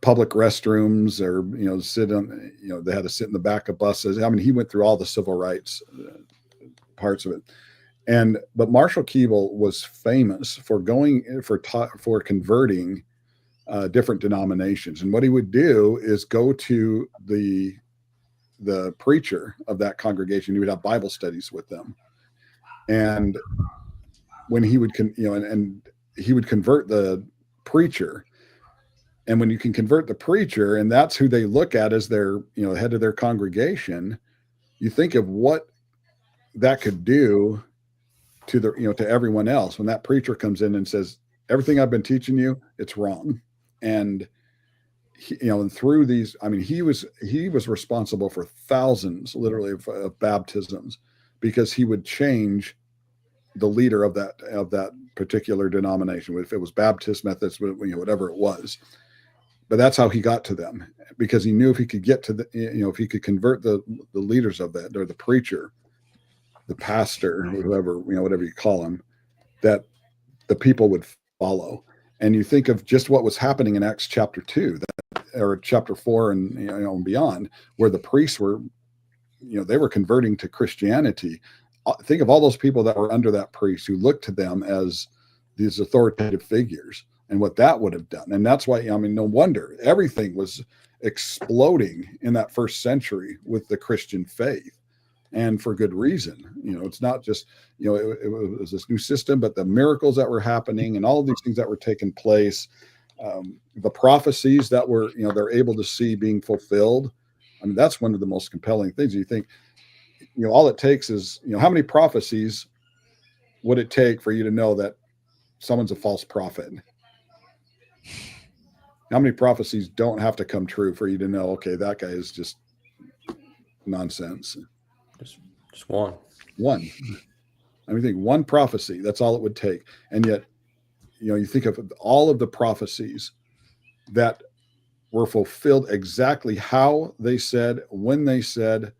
public restrooms or, sit on, they had to sit in the back of buses. I mean, he went through all the civil rights parts of it. But Marshall Keeble was famous for for converting different denominations. And what he would do is go to the preacher of that congregation. He would have Bible studies with them. And when he would, and he would convert the preacher. And when you can convert the preacher, and that's who they look at as their, head of their congregation, you think of what that could do to to everyone else. When that preacher comes in and says, everything I've been teaching you, it's wrong. And and through these, I mean, he was responsible for thousands, literally, of baptisms, because he would change the leader of that particular denomination, if it was Baptist, Methodist, whatever it was. But that's how he got to them, because he knew if he could get to if he could convert the leaders of that, or the preacher, the pastor, or whoever, whatever you call him, that the people would follow. And you think of just what was happening in Acts chapter 2, or chapter 4, and and beyond, where the priests were, they were converting to Christianity. Think of all those people that were under that priest who looked to them as these authoritative figures, and what that would have done. And that's why, I mean, no wonder everything was exploding in that first century with the Christian faith. And for good reason. It's not just, it was this new system, but the miracles that were happening and all of these things that were taking place, the prophecies that were, they're able to see being fulfilled. I mean, that's one of the most compelling things. You think, all it takes is, how many prophecies would it take for you to know that someone's a false prophet? How many prophecies don't have to come true for you to know, okay, that guy is just nonsense? Just one. I mean, think one prophecy, that's all it would take. And yet, you think of all of the prophecies that were fulfilled exactly how they said, when they said,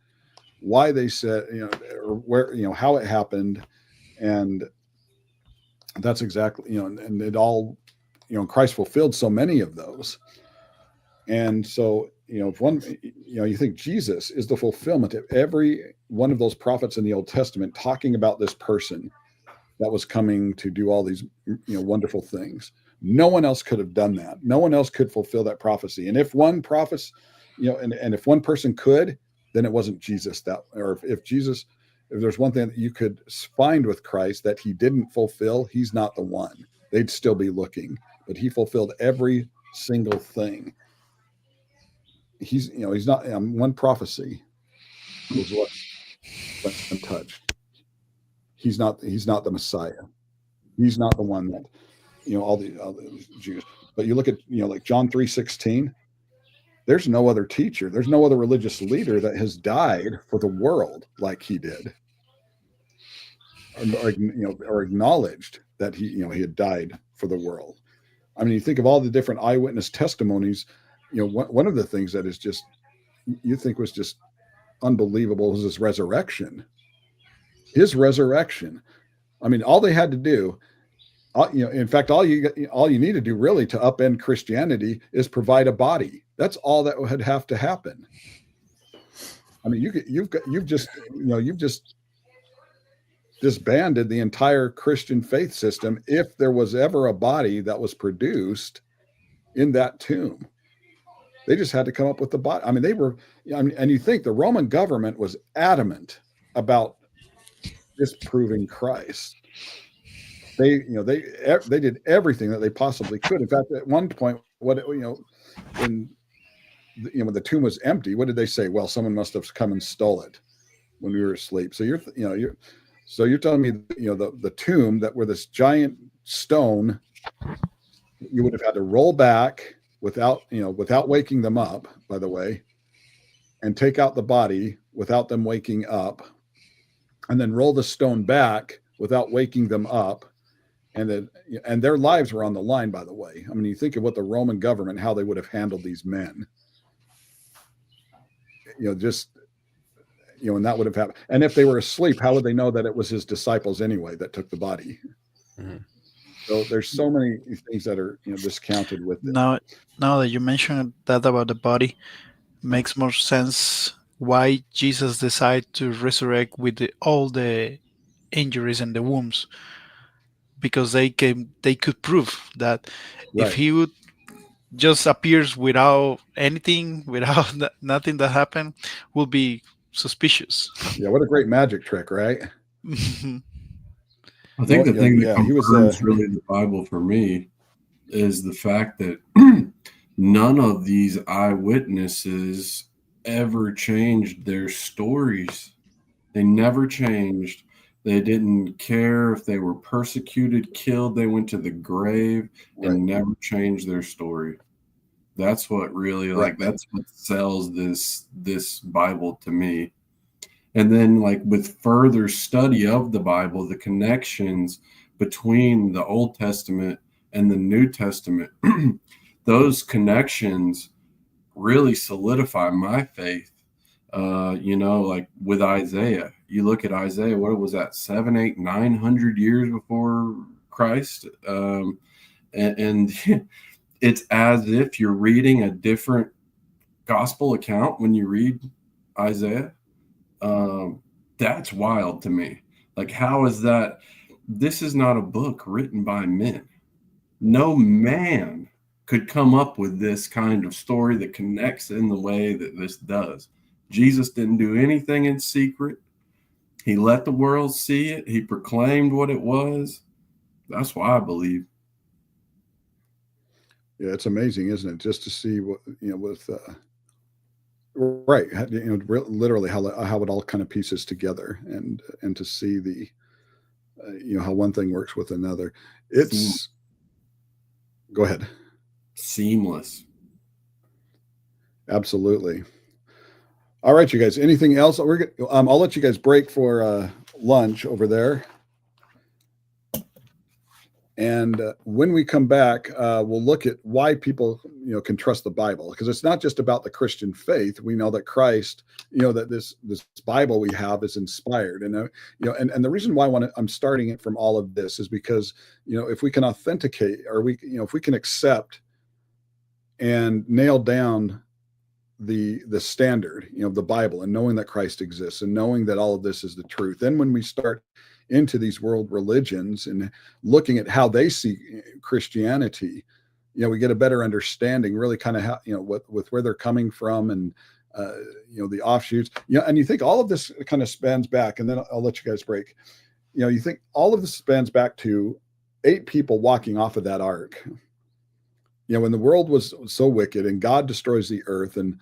why they said, or where, how it happened. And that's exactly, and it all, Christ fulfilled so many of those. And so, if one, you think Jesus is the fulfillment of every one of those prophets in the Old Testament talking about this person that was coming to do all these, wonderful things. No one else could have done that. No one else could fulfill that prophecy. And if one prophet, and if one person could, then it wasn't Jesus or if there's one thing that you could find with Christ that he didn't fulfill, he's not the one. They'd still be looking, but he fulfilled every single thing. He's not one prophecy was what's untouched. He's not the Messiah. He's not the one that, all the Jews. But you look at, like John 3:16, there's no other teacher, there's no other religious leader that has died for the world like he did. Or acknowledged that he had died for the world. I mean, you think of all the different eyewitness testimonies, one of the things that is just, you think was just unbelievable was his resurrection. His resurrection. I mean, all they had to do, in fact, all you need to do really to upend Christianity is provide a body. That's all that would have to happen. I mean, you've just disbanded the entire Christian faith system if there was ever a body that was produced in that tomb. They just had to come up with the body. I mean, and you think the Roman government was adamant about disproving Christ. They did everything that they possibly could. In fact, at one point, when the tomb was empty, what did they say? Well, someone must have come and stole it when we were asleep. So you're telling me, the tomb that were this giant stone, you would have had to roll back without waking them up, by the way, and take out the body without them waking up, and then roll the stone back without waking them up. And their lives were on the line, by the way. I mean, you think of what the Roman government, how they would have handled these men, and that would have happened. And if they were asleep, how would they know that it was his disciples anyway that took the body? Mm-hmm. So there's so many things that are discounted with it. Now that you mentioned that about the body, makes more sense why Jesus decided to resurrect with all the injuries and the wounds, because they could prove that right. If he would just appears without anything, without nothing that happened, will be suspicious. Yeah, what a great magic trick, right? I think the thing that confirms really the Bible for me is the fact that none of these eyewitnesses ever changed their stories. They never changed. They didn't care if they were persecuted, killed. They went to the grave and never changed their story. That's what really that's what sells this Bible to me. And then with further study of the Bible, the connections between the Old Testament and the New Testament, those connections really solidify my faith. With Isaiah, you look at Isaiah, what was that, 700, 800, 900 years before Christ? And it's as if you're reading a different gospel account when you read Isaiah. That's wild to me. How is that? This is not a book written by men. No man could come up with this kind of story that connects in the way that this does. Jesus didn't do anything in secret. He let the world see it. He proclaimed what it was. That's why I believe. Yeah, it's amazing, isn't it? Just to see what, right, literally how it all kind of pieces together, and to see the, how one thing works with another. Go ahead. Seamless. Absolutely. All right, you guys. Anything else? I'll let you guys break for lunch over there. And when we come back, we'll look at why people, can trust the Bible, because it's not just about the Christian faith. We know that Christ, that this Bible we have is inspired, and and the reason why I'm starting it from all of this is because if we can authenticate, or if we can accept and nail down the standard, the Bible, and knowing that Christ exists, and knowing that all of this is the truth, then when we start into these world religions and looking at how they see Christianity, we get a better understanding, really kind of how, with where they're coming from, and the offshoots, and you think all of this kind of spans back, and then I'll let you guys break. You think all of this spans back to 8 people walking off of that ark. When the world was so wicked and God destroys the earth, and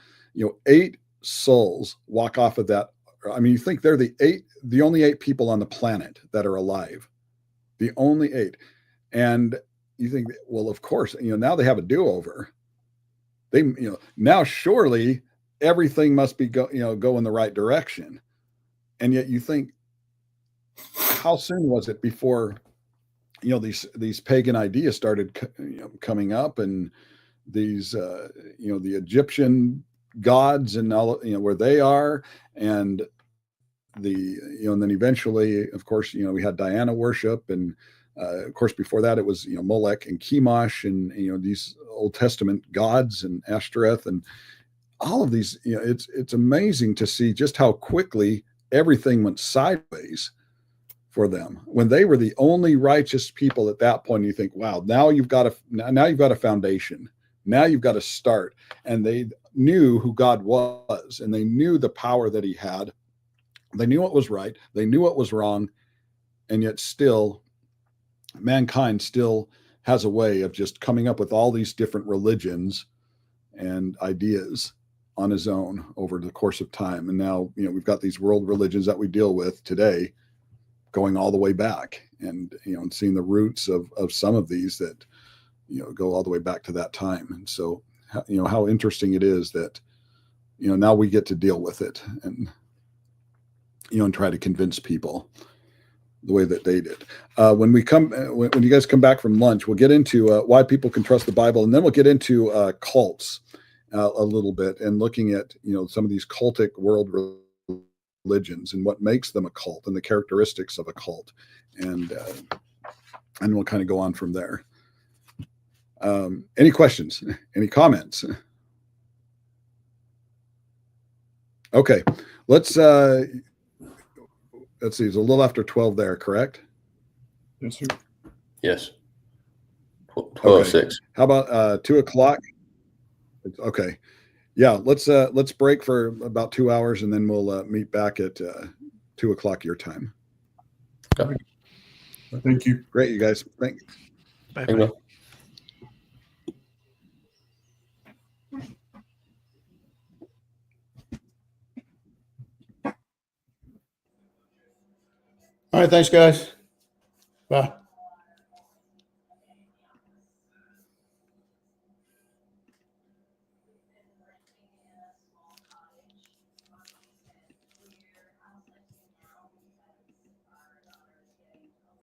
8 souls walk off of that. I mean, you think they're the only 8 people on the planet that are alive, the only 8. And you think, well, of course, now they have a do-over. They, now surely everything must be go in the right direction. And yet you think, how soon was it before, these pagan ideas started, coming up, and these, the Egyptian gods and all, where they are, and and then eventually, of course, we had Diana worship, and of course before that it was Molech and Chemosh, and these Old Testament gods, and Ashtoreth, and all of these. It's amazing to see just how quickly everything went sideways for them when they were the only righteous people at that point. You think, wow, now you've got a foundation. Now you've got to start. And they knew who God was, and they knew the power that he had. They knew what was right. They knew what was wrong. And yet still, mankind still has a way of just coming up with all these different religions and ideas on his own over the course of time. And now, we've got these world religions that we deal with today, going all the way back, and, and seeing the roots of some of these that, go all the way back to that time. And so, how interesting it is that, now we get to deal with it, and, and try to convince people the way that they did. When you guys come back from lunch, we'll get into why people can trust the Bible, and then we'll get into cults a little bit, and looking at some of these cultic world religions and what makes them a cult, and the characteristics of a cult, and we'll kind of go on from there. Any questions? Any comments? Okay, let's see. It's a little after 12 there, correct? Yes, sir. Yes. 12:06. How about 2 o'clock? Okay. Yeah, let's break for about 2 hours, and then we'll meet back at 2 o'clock your time. Okay. Thank you. Great, you guys. Thank you. Thank you. All right. Thanks, guys. Bye.